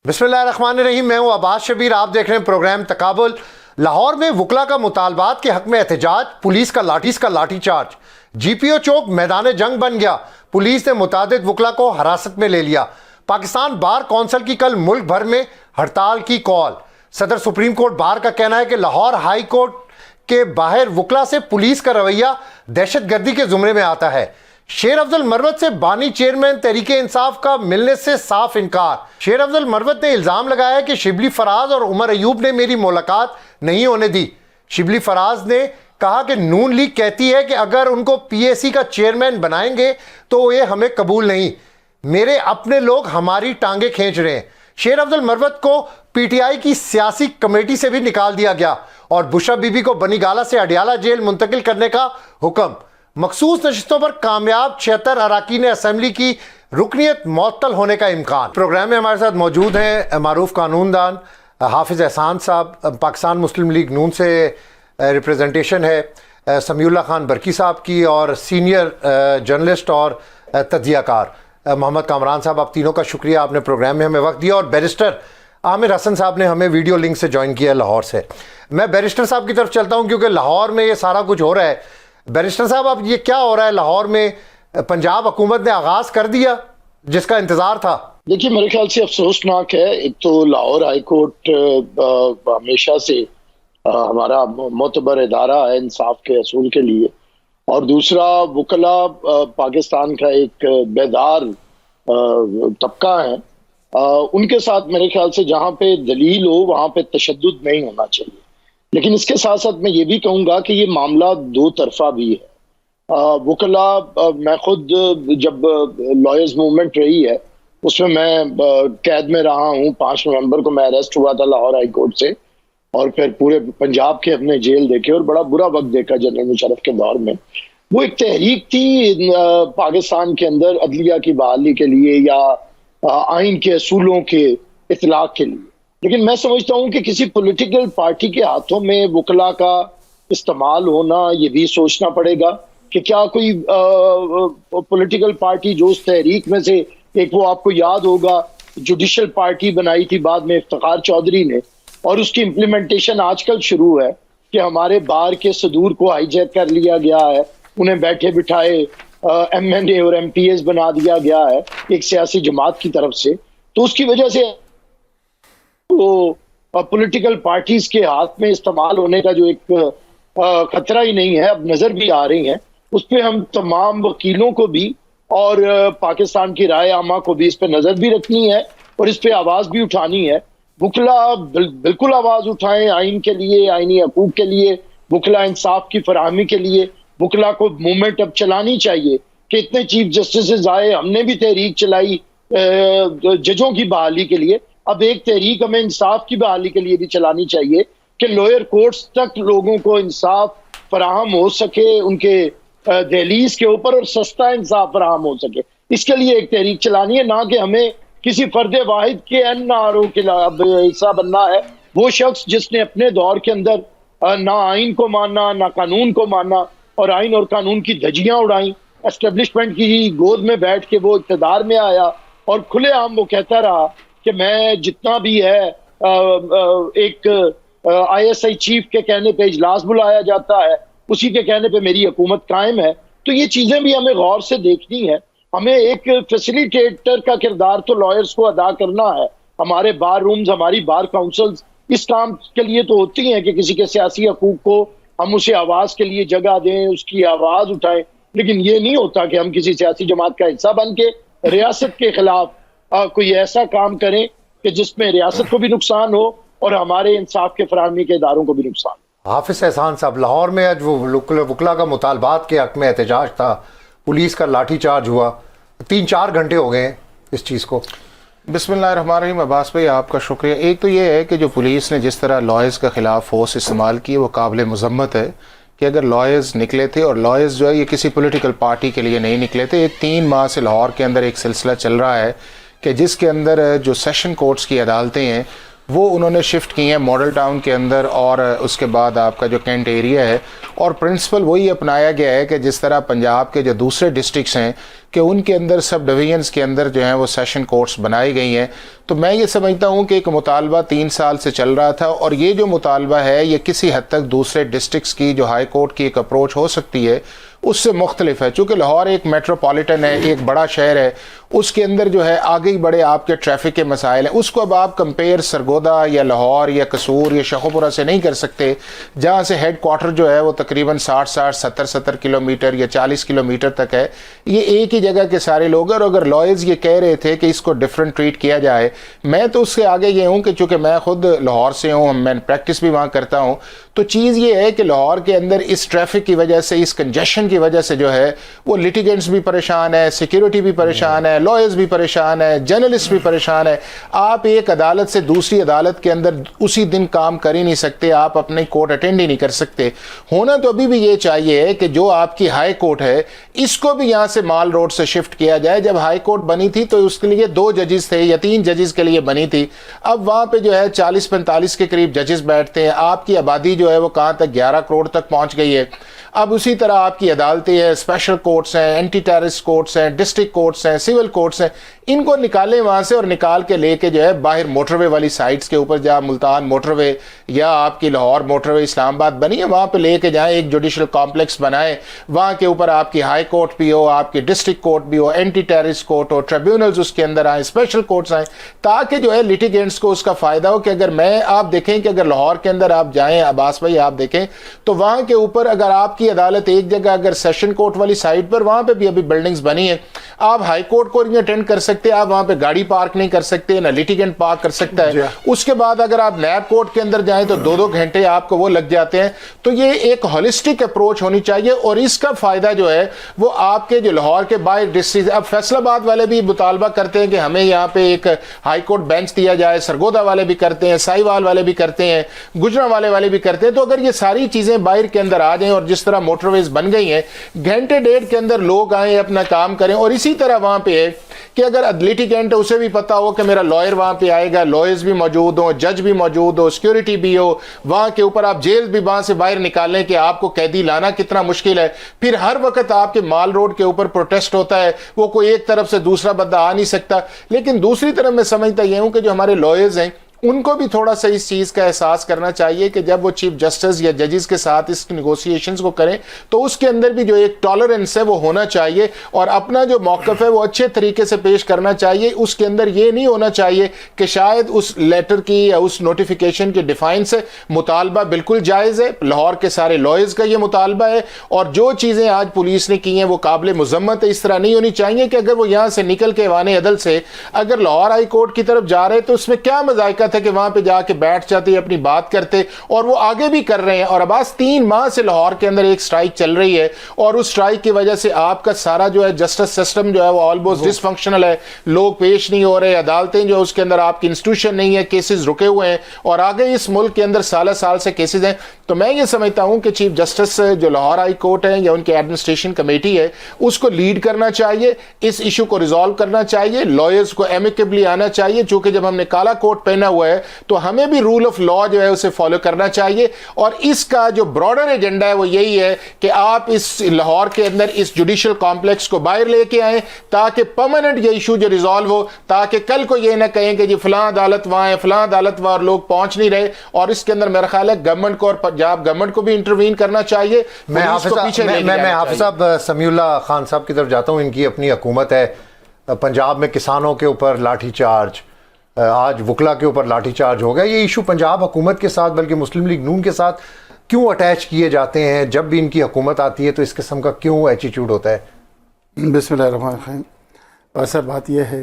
بسم اللہ الرحمن الرحیم، میں ہوں عباس شبیر، آپ دیکھ رہے ہیں پروگرام تقابل۔ لاہور میں وکلا کا مطالبات کے حق میں احتجاج، پولیس کا لاٹھی چارج، جی پی او چوک میدان جنگ بن گیا، پولیس نے متعدد وکلا کو حراست میں لے لیا۔ پاکستان بار کونسل کی کل ملک بھر میں ہڑتال کی کال۔ صدر سپریم کورٹ بار کا کہنا ہے کہ لاہور ہائی کورٹ کے باہر وکلا سے پولیس کا رویہ دہشت گردی کے زمرے میں آتا ہے۔ شیر افضل مروت سے بانی چیئرمین تحریک انصاف کا ملنے سے صاف انکار۔ شیر افضل مروت نے الزام لگایا کہ شبلی فراز اور عمر ایوب نے میری ملاقات نہیں ہونے دی۔ شبلی فراز نے کہا کہ نون لیگ کہتی ہے کہ اگر ان کو پی اے سی کا چیئرمین بنائیں گے تو یہ ہمیں قبول نہیں، میرے اپنے لوگ ہماری ٹانگیں کھینچ رہے ہیں۔ شیر افضل مروت کو پی ٹی آئی کی سیاسی کمیٹی سے بھی نکال دیا گیا اور بشرا بی بی کو بنی گالہ سے اڈیالہ جیل منتقل کرنے کا حکم۔ مخصوص نشستوں پر کامیاب 76 اراکین اسمبلی کی رکنیت معطل ہونے کا امکان۔ پروگرام میں ہمارے ساتھ موجود ہیں معروف قانون دان حافظ احسان صاحب، پاکستان مسلم لیگ نون سے ریپریزنٹیشن ہے سمیع اللہ خان برکی صاحب کی، اور سینئر جرنلسٹ اور تجزیہ کار محمد کامران صاحب۔ آپ تینوں کا شکریہ، آپ نے پروگرام میں ہمیں وقت دیا، اور بیرسٹر عامر حسن صاحب نے ہمیں ویڈیو لنک سے جوائن کیا لاہور سے۔ میں بیرسٹر صاحب کی طرف چلتا ہوں کیونکہ لاہور میں یہ سارا کچھ ہو رہا ہے۔ بیرسٹر صاحب، اب یہ کیا ہو رہا ہے لاہور میں؟ پنجاب حکومت نے آغاز کر دیا جس کا انتظار تھا؟ دیکھیے، میرے خیال سے افسوسناک ہے۔ ایک تو لاہور ہائی کورٹ ہمیشہ سے ہمارا معتبر ادارہ ہے انصاف کے اصول کے لیے، اور دوسرا وکلا پاکستان کا ایک بیدار طبقہ ہے۔ ان کے ساتھ میرے خیال سے جہاں پہ دلیل ہو وہاں پہ تشدد نہیں ہونا چاہیے، لیکن اس کے ساتھ ساتھ میں یہ بھی کہوں گا کہ یہ معاملہ دو طرفہ بھی ہے۔ وکلا، میں خود جب لائرز موومنٹ رہی ہے اس میں قید میں رہا ہوں۔ 5 نومبر کو میں اریسٹ ہوا تھا لاہور ہائی کورٹ سے، اور پھر پورے پنجاب کے اپنے جیل دیکھے اور بڑا برا وقت دیکھا جنرل مشرف کے دور میں۔ وہ ایک تحریک تھی پاکستان کے اندر عدلیہ کی بحالی کے لیے یا آئین کے اصولوں کے اطلاق کے لیے، لیکن میں سمجھتا ہوں کہ کسی پولیٹیکل پارٹی کے ہاتھوں میں وکلا کا استعمال ہونا، یہ بھی سوچنا پڑے گا کہ کیا کوئی پولیٹیکل پارٹی جو اس تحریک میں سے ایک، وہ آپ کو یاد ہوگا جوڈیشل پارٹی بنائی تھی بعد میں افتخار چودھری نے، اور اس کی امپلیمنٹیشن آج کل شروع ہے کہ ہمارے بار کے صدور کو ہائی جیک کر لیا گیا ہے، انہیں بیٹھے بٹھائے ایم این اے اور ایم پی ایس بنا دیا گیا ہے ایک سیاسی جماعت کی طرف سے۔ تو اس کی وجہ سے وہ پولیٹیکل پارٹیز کے ہاتھ میں استعمال ہونے کا جو ایک خطرہ ہی نہیں ہے، اب نظر بھی آ رہی ہیں، اس پہ ہم تمام وکیلوں کو بھی اور پاکستان کی رائے عامہ کو بھی اس پہ نظر بھی رکھنی ہے اور اس پہ آواز بھی اٹھانی ہے۔ وکلا بالکل آواز اٹھائیں آئین کے لیے، آئینی حقوق کے لیے، وکلا انصاف کی فراہمی کے لیے۔ وکلا کو موومنٹ اب چلانی چاہیے کہ اتنے چیف جسٹسز آئے، ہم نے بھی تحریک چلائی ججوں کی بحالی کے لیے، اب ایک تحریک ہمیں انصاف کی بحالی کے لیے بھی چلانی چاہیے کہ لوئر کورٹس تک لوگوں کو انصاف فراہم ہو سکے، ان کے دہلیز کے اوپر، اور سستا انصاف فراہم ہو سکے۔ اس کے لیے ایک تحریک چلانی ہے، نہ کہ ہمیں کسی فرد واحد کے این آر او کے حصہ بننا ہے۔ وہ شخص جس نے اپنے دور کے اندر نہ آئین کو ماننا نہ قانون کو ماننا، اور آئین اور قانون کی دھجیاں اڑائیں، اسٹیبلشمنٹ کی گود میں بیٹھ کے وہ اقتدار میں آیا اور کھلے عام وہ کہتا رہا کہ میں جتنا بھی ہے، ایک آئی ایس آئی چیف کے کہنے پہ اجلاس بلایا جاتا ہے، اسی کے کہنے پہ میری حکومت قائم ہے۔ تو یہ چیزیں بھی ہمیں غور سے دیکھنی ہے۔ ہمیں ایک فیسیلیٹیٹر کا کردار تو لائرز کو ادا کرنا ہے۔ ہمارے بار رومز، ہماری بار کاؤنسلز اس کام کے لیے تو ہوتی ہیں کہ کسی کے سیاسی حقوق کو ہم اسے آواز کے لیے جگہ دیں، اس کی آواز اٹھائیں، لیکن یہ نہیں ہوتا کہ ہم کسی سیاسی جماعت کا حصہ بن کے ریاست کے خلاف کوئی ایسا کام کریں کہ جس میں ریاست کو بھی نقصان ہو اور ہمارے انصاف کے فراہمی کے اداروں کو بھی نقصان ہو۔ حافظ احسان صاحب، لاہور میں آج وہ وکلا کا مطالبات کے حق میں احتجاج تھا، پولیس کا لاٹھی چارج ہوا، 3-4 گھنٹے ہو گئے ہیں اس چیز کو۔ بسم اللہ الرحمن الرحیم۔ عباس بھائی، آپ کا شکریہ۔ ایک تو یہ ہے کہ جو پولیس نے جس طرح لائرز کے خلاف فورس استعمال کی وہ قابل مذمت ہے، کہ اگر لائرز نکلے تھے، اور لائرز جو ہے یہ کسی پولیٹیکل پارٹی کے لیے نہیں نکلے تھے، ایک 3 ماہ سے لاہور کے اندر ایک سلسلہ چل رہا ہے کہ جس کے اندر جو سیشن کورٹس کی عدالتیں ہیں وہ انہوں نے شفٹ کی ہیں ماڈل ٹاؤن کے اندر، اور اس کے بعد آپ کا جو کینٹ ایریا ہے، اور پرنسپل وہی اپنایا گیا ہے کہ جس طرح پنجاب کے جو دوسرے ڈسٹرکٹس ہیں کہ ان کے اندر سب ڈویژنس کے اندر جو ہیں وہ سیشن کورٹس بنائی گئی ہیں. تو میں یہ سمجھتا ہوں کہ ایک مطالبہ 3 سال سے چل رہا تھا، اور یہ جو مطالبہ ہے یہ کسی حد تک دوسرے ڈسٹرکٹس کی جو ہائی کورٹ کی ایک اپروچ ہو سکتی ہے اس سے مختلف ہے. چونکہ لاہور ایک میٹروپولیٹن ہے، ایک بڑا شہر ہے، اس کے اندر جو ہے آگے ہی بڑے آپ کے ٹریفک کے مسائل ہیں. اس کو اب آپ کمپیئر سرگودا یا لاہور یا قصور یا شیخوپورہ سے نہیں کر سکتے، جہاں سے ہیڈ کوارٹر جو ہے وہ تقریباً 60-70 کلومیٹر یا 40 کلومیٹر تک ہے. یہ ایک ہی جگہ کے سارے لوگ ہیں، اور اگر لائرز یہ کہہ رہے تھے کہ اس کو ڈیفرنٹ ٹریٹ کیا جائے، میں تو اس سے آگے یہ ہوں کہ چونکہ میں خود لاہور سے ہوں، میں پریکٹس بھی وہاں کرتا ہوں، تو چیز یہ ہے کہ لاہور کے اندر اس ٹریفک کی وجہ سے، اس کنجیشن کی وجہ سے جو ہے وہ لیٹیگنٹس بھی پریشان ہے، سیکیورٹی بھی پریشان ہے، لائرز بھی پریشان ہے، جرنلسٹ بھی پریشان ہے. آپ ایک عدالت سے دوسری عدالت کے اندر اسی دن کام کر ہی نہیں سکتے، آپ اپنے کورٹ اٹینڈ ہی نہیں کر سکتے. ہونا تو ابھی بھی یہ چاہیے کہ جو آپ کی ہائی کورٹ ہے اس کو بھی یہاں سے مال روڈ سے شفٹ کیا جائے. جب ہائی کورٹ بنی تھی تو اس کے لیے 2 ججز تھے یا 3 ججز کے لیے بنی تھی. اب وہاں پہ جو ہے 40-45 کے قریب ججز بیٹھتے ہیں. آپ کی آبادی جو ہے وہ کہاں تک 11 کروڑ تک پہنچ گئی ہے. اب اسی طرح آپ کی عدالتیں ہیں، اسپیشل کورٹس ہیں، اینٹی ٹیررسٹ کورٹس ہیں، ڈسٹرکٹ کورٹس ہیں، سول کورٹس ہیں. ان کو نکالیں وہاں سے، اور نکال کے لے کے جو ہے باہر موٹر وے والی سائٹس کے اوپر، جہاں ملتان موٹر وے یا آپ کی لاہور موٹر وے اسلام آباد بنی ہے، وہاں پہ لے کے جائیں. ایک جوڈیشل کمپلیکس بنائیں، وہاں کے اوپر آپ کی ہائی کورٹ بھی ہو، آپ کی ڈسٹرکٹ کورٹ بھی ہو، اینٹی ٹیررسٹ کورٹ ہو، ٹریبیونلز اس کے اندر آئیں، اسپیشل کورٹس آئیں، تاکہ جو ہے لیٹیگینٹس کو اس کا فائدہ ہو. کہ اگر آپ دیکھیں کہ اگر لاہور کے اندر آپ جائیں، عباس بھائی آپ دیکھیں تو وہاں کے اوپر اگر آپ کی عدالت ایک جگہ اگر سیشن کورٹ والی سائٹ پر، وہاں پہ بھی ابھی بلڈنگز بنی ہیں، آپ ہائی کورٹ کو نہیں اٹینڈ کر سکتے، آپ وہاں پہ گاڑی پارک نہیں کر سکتے، نہ لیٹیگنٹ پارک کر سکتا ہے. اس کے بعد اگر آپ نیب کورٹ کے اندر جائیں تو 2-2 گھنٹے آپ کو وہ لگ جاتے ہیں. تو یہ ایک ہولسٹک اپروچ ہونی چاہیے، اور اس کا فائدہ جو ہے وہ آپ کے جو لاہور کے باہر ڈسٹرکٹ، اب فیصل آباد والے بھی مطالبہ کرتے ہیں کہ ہمیں یہاں پہ ایک ہائی کورٹ بینچ دیا جائے، سرگودا والے بھی کرتے ہیں، سائیوال والے بھی کرتے ہیں، گجرانوالے والے بھی کرتے ہیں. تو اگر یہ ساری چیزیں باہر کے اندر آ جائیں، اور جس طرح موٹر ویز بن گئی ہیں، گھنٹے ڈیڑھ کے اندر لوگ آئیں اپنا کام کریں. اور اسی طرح وہاں پہ ہے کہ اگر لیٹیگنٹ اسے بھی پتا ہو کہ میرا لائر وہاں پہ آئے گا، لائرز بھی موجود ہوں، جج بھی موجود ہو، سیکیورٹی بھی ہو، وہاں کے اوپر آپ جیل بھی وہاں سے باہر نکالیں کہ آپ کو قیدی لانا کتنا مشکل ہے. پھر ہر وقت آپ کے مال روڈ کے اوپر پروٹیسٹ ہوتا ہے، وہ کوئی ایک طرف سے دوسرا بندہ آ نہیں سکتا. لیکن دوسری طرف میں سمجھتا یہ ہوں کہ جو ہمارے لائرز ہیں ان کو بھی تھوڑا سا اس چیز کا احساس کرنا چاہیے کہ جب وہ چیف جسٹس یا ججز کے ساتھ اس نیگوسیشنز کو کریں تو اس کے اندر بھی جو ایک ٹالرنس ہے وہ ہونا چاہیے، اور اپنا جو موقف ہے وہ اچھے طریقے سے پیش کرنا چاہیے. اس کے اندر یہ نہیں ہونا چاہیے کہ شاید اس لیٹر کی یا اس نوٹیفیکیشن کی ڈیفائن سے مطالبہ بالکل جائز ہے، لاہور کے سارے لائرز کا یہ مطالبہ ہے، اور جو چیزیں آج پولیس نے کی ہیں وہ قابل مذمت ہے. اس طرح نہیں ہونی چاہیے کہ اگر وہ یہاں سے نکل کے ایوان عدل سے اگر لاہور ہائی کورٹ کی طرف جا رہے تو اس میں کیا مذائقہ تھا کہ وہاں پہ جا کے بیٹھ جاتے اپنی بات کرتے. اور وہ آگے بھی کر رہے ہیں. اور عباس 3 ماہ سے لاہور کے اندر ایک سٹرائک چل رہی ہے، اور اس سٹرائک کی وجہ سے آپ کا سارا جو ہے جسٹس سسٹم جو ہے وہ آلموسٹ ڈس فنکشنل ہے. لوگ پیش نہیں ہو رہے، عدالتیں جو اس کے اندر آپ کی انسٹیٹیوشن نہیں ہے، کیسز رکے ہوئے ہیں، اور آگے اس ملک کے اندر سال سے کیسز ہیں. تو میں یہ سمجھتا ہوں کہ چیف جسٹس جو لاہور ہائی کورٹ ہے یا ان کی ایڈمنسٹریشن کمیٹی ہے اس کو لیڈ کرنا چاہیے، اس ایشو کو ریزالو کرنا چاہیے، لائرز کو ایمیکیبلی آنا چاہیے. چونکہ جب ہم نے کالا کوٹ پہنا ہوا ہے تو ہمیں بھی رول آف لا جو ہے اسے فالو کرنا چاہیے. اور اس کا جو براڈر ایجنڈا ہے وہ یہی ہے کہ آپ اس لاہور کے اندر اس جوڈیشل کمپلیکس کو باہر لے کے آئیں تاکہ پرماننٹ یہ ایشو جو ریزالو ہو، تاکہ کل کو یہ نہ کہیں کہ جی فلاں عدالت وہاں ہے، فلاں عدالت وہاں، لوگ پہنچ نہیں رہے. اور اس کے اندر میرا خیال ہے گورنمنٹ کو اور پنجاب گورنمنٹ کو بھی انٹروین کرنا چاہیے. میں حافظ صاحب سمیع اللہ خان صاحب کی طرف جاتا ہوں. ان کی اپنی حکومت ہے، پنجاب میں کسانوں کے اوپر لاٹھی چارج، آج وکلا کے اوپر لاٹھی چارج ہو گیا. یہ ایشو پنجاب حکومت کے ساتھ بلکہ مسلم لیگ نون کے ساتھ کیوں اٹیچ کیے جاتے ہیں؟ جب بھی ان کی حکومت آتی ہے تو اس قسم کا کیوں ایٹیٹیوڈ ہوتا ہے؟ بسم اللہ الرحمن الرحیم. ایسا بات یہ ہے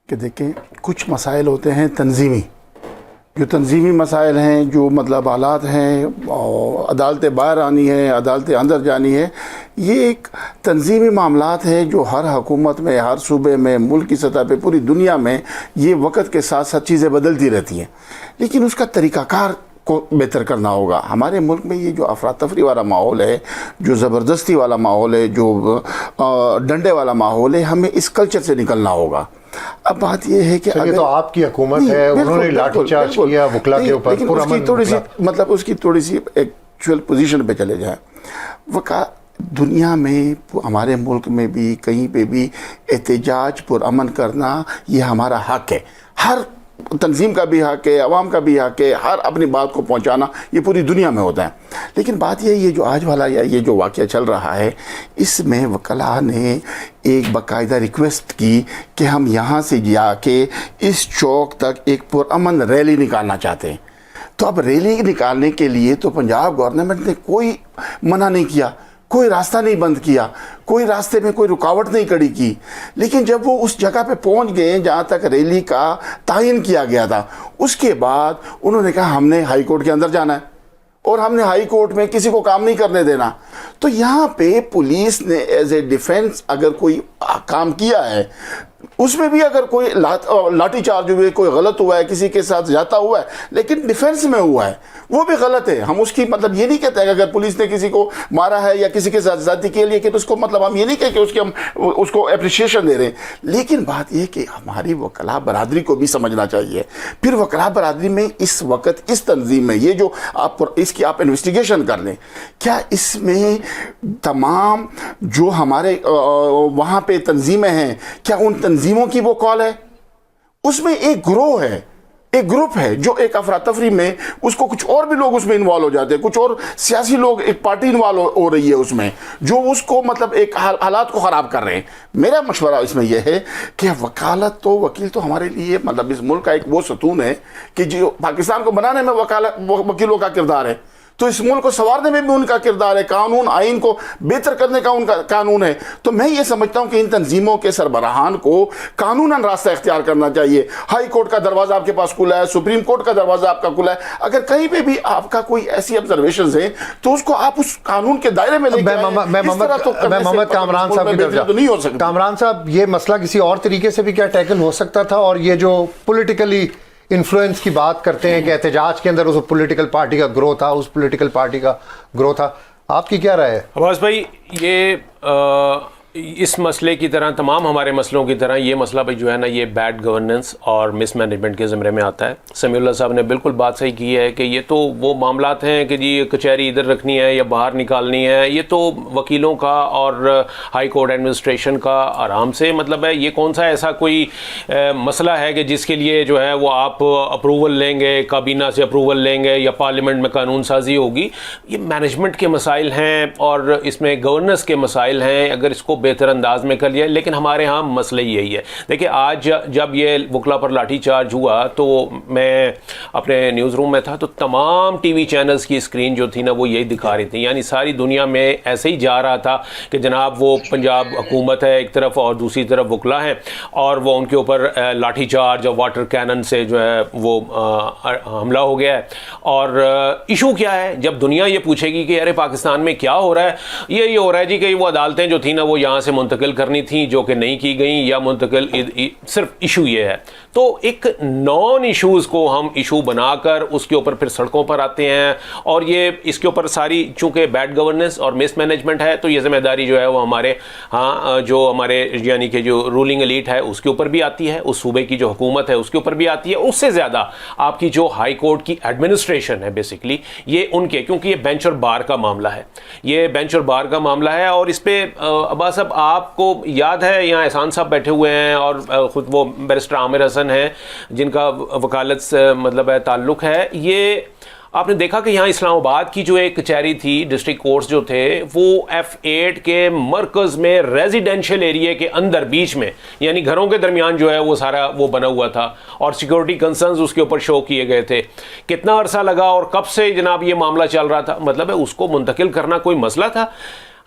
کہ دیکھیں کچھ مسائل ہوتے ہیں تنظیمی، جو تنظیمی مسائل ہیں، جو مطلب حالات ہیں، اور عدالتیں باہر آنی ہے، عدالتیں اندر جانی ہے، یہ ایک تنظیمی معاملات ہیں جو ہر حکومت میں، ہر صوبے میں، ملک کی سطح پہ، پوری دنیا میں یہ وقت کے ساتھ ساتھ چیزیں بدلتی رہتی ہیں. لیکن اس کا طریقہ کار کو بہتر کرنا ہوگا. ہمارے ملک میں یہ جو افراتفری والا ماحول ہے، جو زبردستی والا ماحول ہے، جو ڈنڈے والا ماحول ہے، ہمیں اس کلچر سے نکلنا ہوگا. اب بات یہ ہے کہ یہ تو آپ کی حکومت ہے, انہوں نے لاٹھی چارج کیا وکلا کے اوپر, لیکن اس کی تھوڑی سی مطلب اس کی تھوڑی سی ایکچوئل پوزیشن پہ چلے جائیں. دنیا میں ہمارے ملک میں بھی کہیں پہ بھی احتجاج پرامن کرنا یہ ہمارا حق ہے, ہر تنظیم کا بھی حق ہے, عوام کا بھی حق ہے, ہر اپنی بات کو پہنچانا یہ پوری دنیا میں ہوتا ہے. لیکن بات یہ جو آج والا یا یہ جو واقعہ چل رہا ہے اس میں وکلاء نے ایک باقاعدہ ریکویسٹ کی کہ ہم یہاں سے جا کے اس چوک تک ایک پرامن ریلی نکالنا چاہتے ہیں. تو اب ریلی نکالنے کے لیے تو پنجاب گورنمنٹ نے کوئی منع نہیں کیا, کوئی راستہ نہیں بند کیا, کوئی راستے میں کوئی رکاوٹ نہیں کھڑی کی. لیکن جب وہ اس جگہ پہ پہنچ گئے جہاں تک ریلی کا تعین کیا گیا تھا, اس کے بعد انہوں نے کہا ہم نے ہائی کورٹ کے اندر جانا ہے اور ہم نے ہائی کورٹ میں کسی کو کام نہیں کرنے دینا. تو یہاں پہ پولیس نے ایز اے ڈیفینس اگر کوئی کام کیا ہے, اس میں بھی اگر کوئی لاٹھی چارج ہوئے, کوئی غلط ہوا ہے, کسی کے ساتھ جاتا ہوا ہے, لیکن ڈیفینس میں ہوا ہے, وہ بھی غلط ہے. ہم اس کی مطلب یہ نہیں کہتے کہ اگر پولیس نے کسی کو مارا ہے یا کسی کے ساتھ زیادتی کے لیے کہ اس کو مطلب ہم یہ نہیں کہتے کہ اس کی ہم اس کو اپریشیشن دے رہے ہیں. لیکن بات یہ کہ ہماری وکلاء برادری کو بھی سمجھنا چاہیے. پھر وکلاء برادری میں اس وقت اس تنظیم میں یہ جو آپ اس کی آپ انویسٹیگیشن کر لیں, کیا اس میں تمام جو ہمارے وہاں پہ تنظیمیں ہیں کیا ان تنظیموں کی وہ کال ہے؟ اس میں ایک گروہ ہے, ایک گروپ ہے جو ایک افراتفری میں اس کو کچھ اور بھی لوگ اس میں انوالو ہو جاتے ہیں, کچھ اور سیاسی لوگ, ایک پارٹی انوالو ہو رہی ہے اس میں جو اس کو مطلب ایک حالات کو خراب کر رہے ہیں. میرا مشورہ اس میں یہ ہے کہ وکالت تو وکیل تو ہمارے لیے مطلب اس ملک کا ایک وہ ستون ہے کہ جو پاکستان کو بنانے میں وکیلوں کا کردار ہے, تو اس ملک کو سنوارنے میں بھی ان کا کردار ہے, قانون آئین کو بہتر کرنے کا ان کا قانون ہے. تو میں یہ سمجھتا ہوں کہ ان تنظیموں کے سربراہان کو قانوناً راستہ اختیار کرنا چاہیے. ہائی کورٹ کا دروازہ آپ کے پاس کھلا ہے, سپریم کورٹ کا دروازہ آپ کا کھلا ہے. اگر کہیں پہ بھی آپ کا کوئی ایسی آبزرویشنز ہیں تو اس کو آپ اس قانون کے دائرے میں لے کے آئیں. میں محمد کامران صاحب کی طرف جاؤں. نہیں ہو سکتا. کامران صاحب, یہ مسئلہ کسی اور طریقے سے بھی کیا ٹیکل ہو سکتا تھا؟ اور یہ جو پولیٹیکلی انفلوئنس کی بات کرتے ہیں کہ احتجاج کے اندر اس پولیٹیکل پارٹی کا گروہ تھا, اس پولیٹیکل پارٹی کا گروہ تھا, آپ کی کیا رائے ہے؟ عباس بھائی, یہ اس مسئلے کی طرح تمام ہمارے مسئلوں کی طرح یہ مسئلہ بھی جو ہے نا یہ بیڈ گورننس اور مس مینجمنٹ کے زمرے میں آتا ہے. سمیع اللہ صاحب نے بالکل بات صحیح کی ہے کہ یہ تو وہ معاملات ہیں کہ جی کچہری ادھر رکھنی ہے یا باہر نکالنی ہے, یہ تو وکیلوں کا اور ہائی کورٹ ایڈمنسٹریشن کا آرام سے مطلب ہے. یہ کون سا ایسا کوئی مسئلہ ہے کہ جس کے لیے جو ہے وہ آپ اپروول لیں گے, کابینہ سے اپروول لیں گے یا پارلیمنٹ میں قانون سازی ہوگی؟ یہ مینجمنٹ کے مسائل ہیں اور اس میں گورننس کے مسائل ہیں, اگر اس کو بہتر انداز میں کر لیا. لیکن ہمارے ہاں مسئلہ یہی ہے. دیکھیں آج جب یہ وکلا پر لاٹھی چارج ہوا تو میں اپنے نیوز روم میں تھا, تو تمام ٹی وی چینلز کی اسکرین جو تھی نا وہ یہی دکھا رہی تھی. یعنی ساری دنیا میں ایسے ہی جا رہا تھا کہ جناب وہ پنجاب حکومت ہے ایک طرف اور دوسری طرف وکلا ہیں, اور وہ ان کے اوپر لاٹھی چارج اور واٹر کینن سے جو ہے وہ حملہ ہو گیا ہے. اور ایشو کیا ہے؟ جب دنیا یہ پوچھے گی کہ ارے پاکستان میں کیا ہو رہا ہے, یہ ہو رہا ہے جی کہ وہ عدالتیں جو تھیں نا وہ یہاں سے منتقل کرنی تھیں جو کہ نہیں کی گئیں, یا منتقل صرف ایشو یہ ہے. تو ایک نان ایشوز کو ہم ایشو بنا کر اس کے اوپر پھر سڑکوں پر آتے ہیں, اور یہ اس کے اوپر ساری چونکہ بیڈ گورننس اور مس مینجمنٹ ہے تو یہ ذمہ داری جو ہے وہ ہمارے ہاں جو ہمارے یعنی کہ جو رولنگ ایلیٹ ہے اس کے اوپر بھی آتی ہے, اس صوبے کی جو حکومت ہے اس کے اوپر بھی آتی ہے. اس سے زیادہ آپ کی جو ہائی کورٹ کی ایڈمنسٹریشن ہے بیسکلی یہ ان کے, کیونکہ یہ بینچ اور بار کا معاملہ ہے, یہ بینچ اور بار کا معاملہ ہے. اور اس پہ عباس صاحب آپ کو یاد ہے یہاں احسان صاحب بیٹھے ہوئے ہیں اور خود وہ بیرسٹر عامر حسن ہیں جن کا وکالت سے مطلب ہے تعلق ہے. یہ آپ نے دیکھا کہ یہاں اسلام آباد کی جو ایک کچہری تھی, ڈسٹرکٹ کورٹس جو تھے وہ F8 کے مرکز میں ریزیڈینشل ایریے کے اندر بیچ میں یعنی گھروں کے درمیان جو ہے وہ سارا وہ بنا ہوا تھا, اور سیکورٹی کنسرنز اس کے اوپر شو کیے گئے تھے. کتنا عرصہ لگا اور کب سے جناب یہ معاملہ چل رہا تھا, مطلب ہے اس کو منتقل کرنا کوئی مسئلہ تھا؟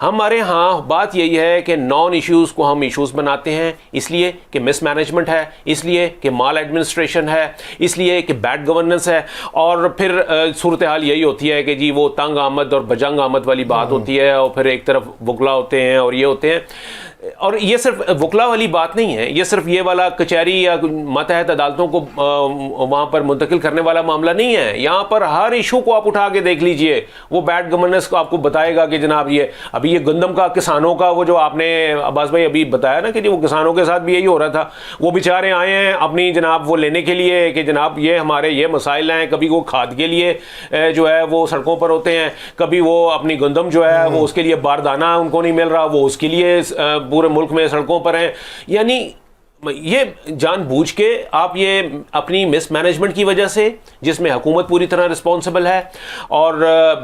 ہمارے ہاں بات یہی ہے کہ نان ایشوز کو ہم ایشوز بناتے ہیں, اس لیے کہ مس مینجمنٹ ہے, اس لیے کہ مال ایڈمنسٹریشن ہے, اس لیے کہ بیڈ گورننس ہے, اور پھر صورتحال یہی ہوتی ہے کہ جی وہ تنگ آمد اور بجنگ آمد والی بات ہوتی ہے, اور پھر ایک طرف وکلا ہوتے ہیں اور یہ ہوتے ہیں. اور یہ صرف وکلا والی بات نہیں ہے, یہ صرف یہ والا کچہری یا ماتحت عدالتوں کو وہاں پر منتقل کرنے والا معاملہ نہیں ہے. یہاں پر ہر ایشو کو آپ اٹھا کے دیکھ لیجئے, وہ بیڈ گورننس کو آپ کو بتائے گا کہ جناب یہ ابھی یہ گندم کا کسانوں کا وہ جو آپ نے عباس بھائی ابھی بتایا نا کہ وہ کسانوں کے ساتھ بھی یہی ہو رہا تھا, وہ بیچارے آئے ہیں اپنی جناب وہ لینے کے لیے کہ جناب یہ ہمارے یہ مسائل ہیں, کبھی وہ کھاد کے لیے جو ہے وہ سڑکوں پر ہوتے ہیں, کبھی وہ اپنی گندم جو ہے وہ اس کے لیے باردانہ ان کو نہیں مل رہا, وہ اس کے لیے پورے ملک میں سڑکوں پر ہیں. یعنی یہ جان بوجھ کے آپ یہ اپنی مس مینجمنٹ کی وجہ سے, جس میں حکومت پوری طرح رسپانسبل ہے, اور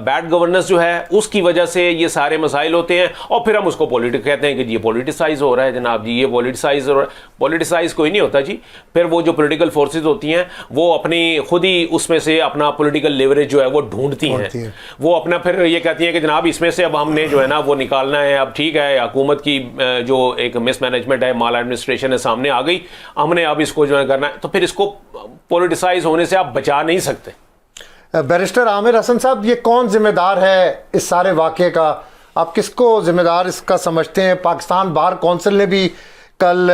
بیڈ گورننس جو ہے اس کی وجہ سے یہ سارے مسائل ہوتے ہیں, اور پھر ہم اس کو پولیٹک کہتے ہیں کہ یہ پولیٹیسائز ہو رہا ہے جناب جی, یہ پولیٹیسائز ہو رہا ہے. پولیٹیسائز کوئی نہیں ہوتا جی, پھر وہ جو پولیٹیکل فورسز ہوتی ہیں وہ اپنی خود ہی اس میں سے اپنا پولیٹیکل لیوریج جو ہے وہ ڈھونڈتی ہیں, وہ اپنا پھر یہ کہتی ہیں کہ جناب اس میں سے اب ہم نے جو ہے نا وہ نکالنا ہے, اب ٹھیک ہے حکومت کی جو ایک مس مینجمنٹ ہے, مال ایڈمنسٹریشن ہے سامنے آ گئی, ہم نے اب اس کو جو ہے کرنا ہے, تو پھر اس کو پولیٹیسائز ہونے سے آپ بچا نہیں سکتے. بیرسٹر عامر حسن صاحب, یہ کون ذمہ دار ہے اس سارے واقعے کا؟ آپ کس کو ذمہ دار اس کا سمجھتے ہیں؟ پاکستان بار کونسل نے بھی کل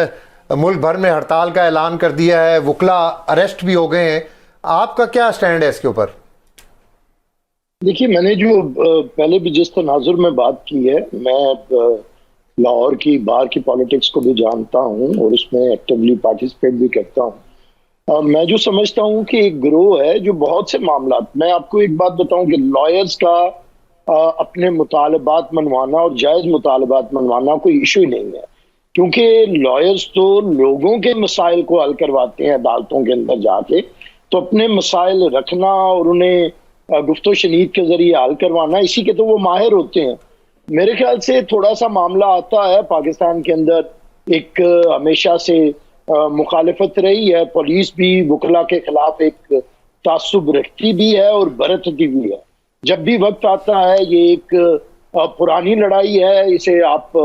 ملک بھر میں ہڑتال کا اعلان کر دیا ہے, وکلا اریسٹ بھی ہو گئے ہیں, آپ کا کیا سٹینڈ ہے اس کے اوپر؟ دیکھیے, میں نے جو پہلے بھی جس تناظر میں بات کی ہے, میں لاہور کی باہر کی پالیٹکس کو بھی جانتا ہوں اور اس میں ایکٹیولی پارٹیسپیٹ بھی کرتا ہوں. میں جو سمجھتا ہوں کہ ایک گروہ ہے جو بہت سے معاملات, میں آپ کو ایک بات بتاؤں کہ لائرز کا اپنے مطالبات منوانا اور جائز مطالبات منوانا کوئی ایشو ہی نہیں ہے, کیونکہ لائرز تو لوگوں کے مسائل کو حل کرواتے ہیں عدالتوں کے اندر جا کے, تو اپنے مسائل رکھنا اور انہیں گفت و شنید کے ذریعے حل کروانا, اسی کے تو وہ ماہر ہوتے ہیں. میرے خیال سے تھوڑا سا معاملہ آتا ہے پاکستان کے اندر, ایک ہمیشہ سے مخالفت رہی ہے, پولیس بھی وکلا کے خلاف ایک تعصب رکھتی بھی ہے اور برتتی بھی ہے. جب بھی وقت آتا ہے, یہ ایک پرانی لڑائی ہے, اسے آپ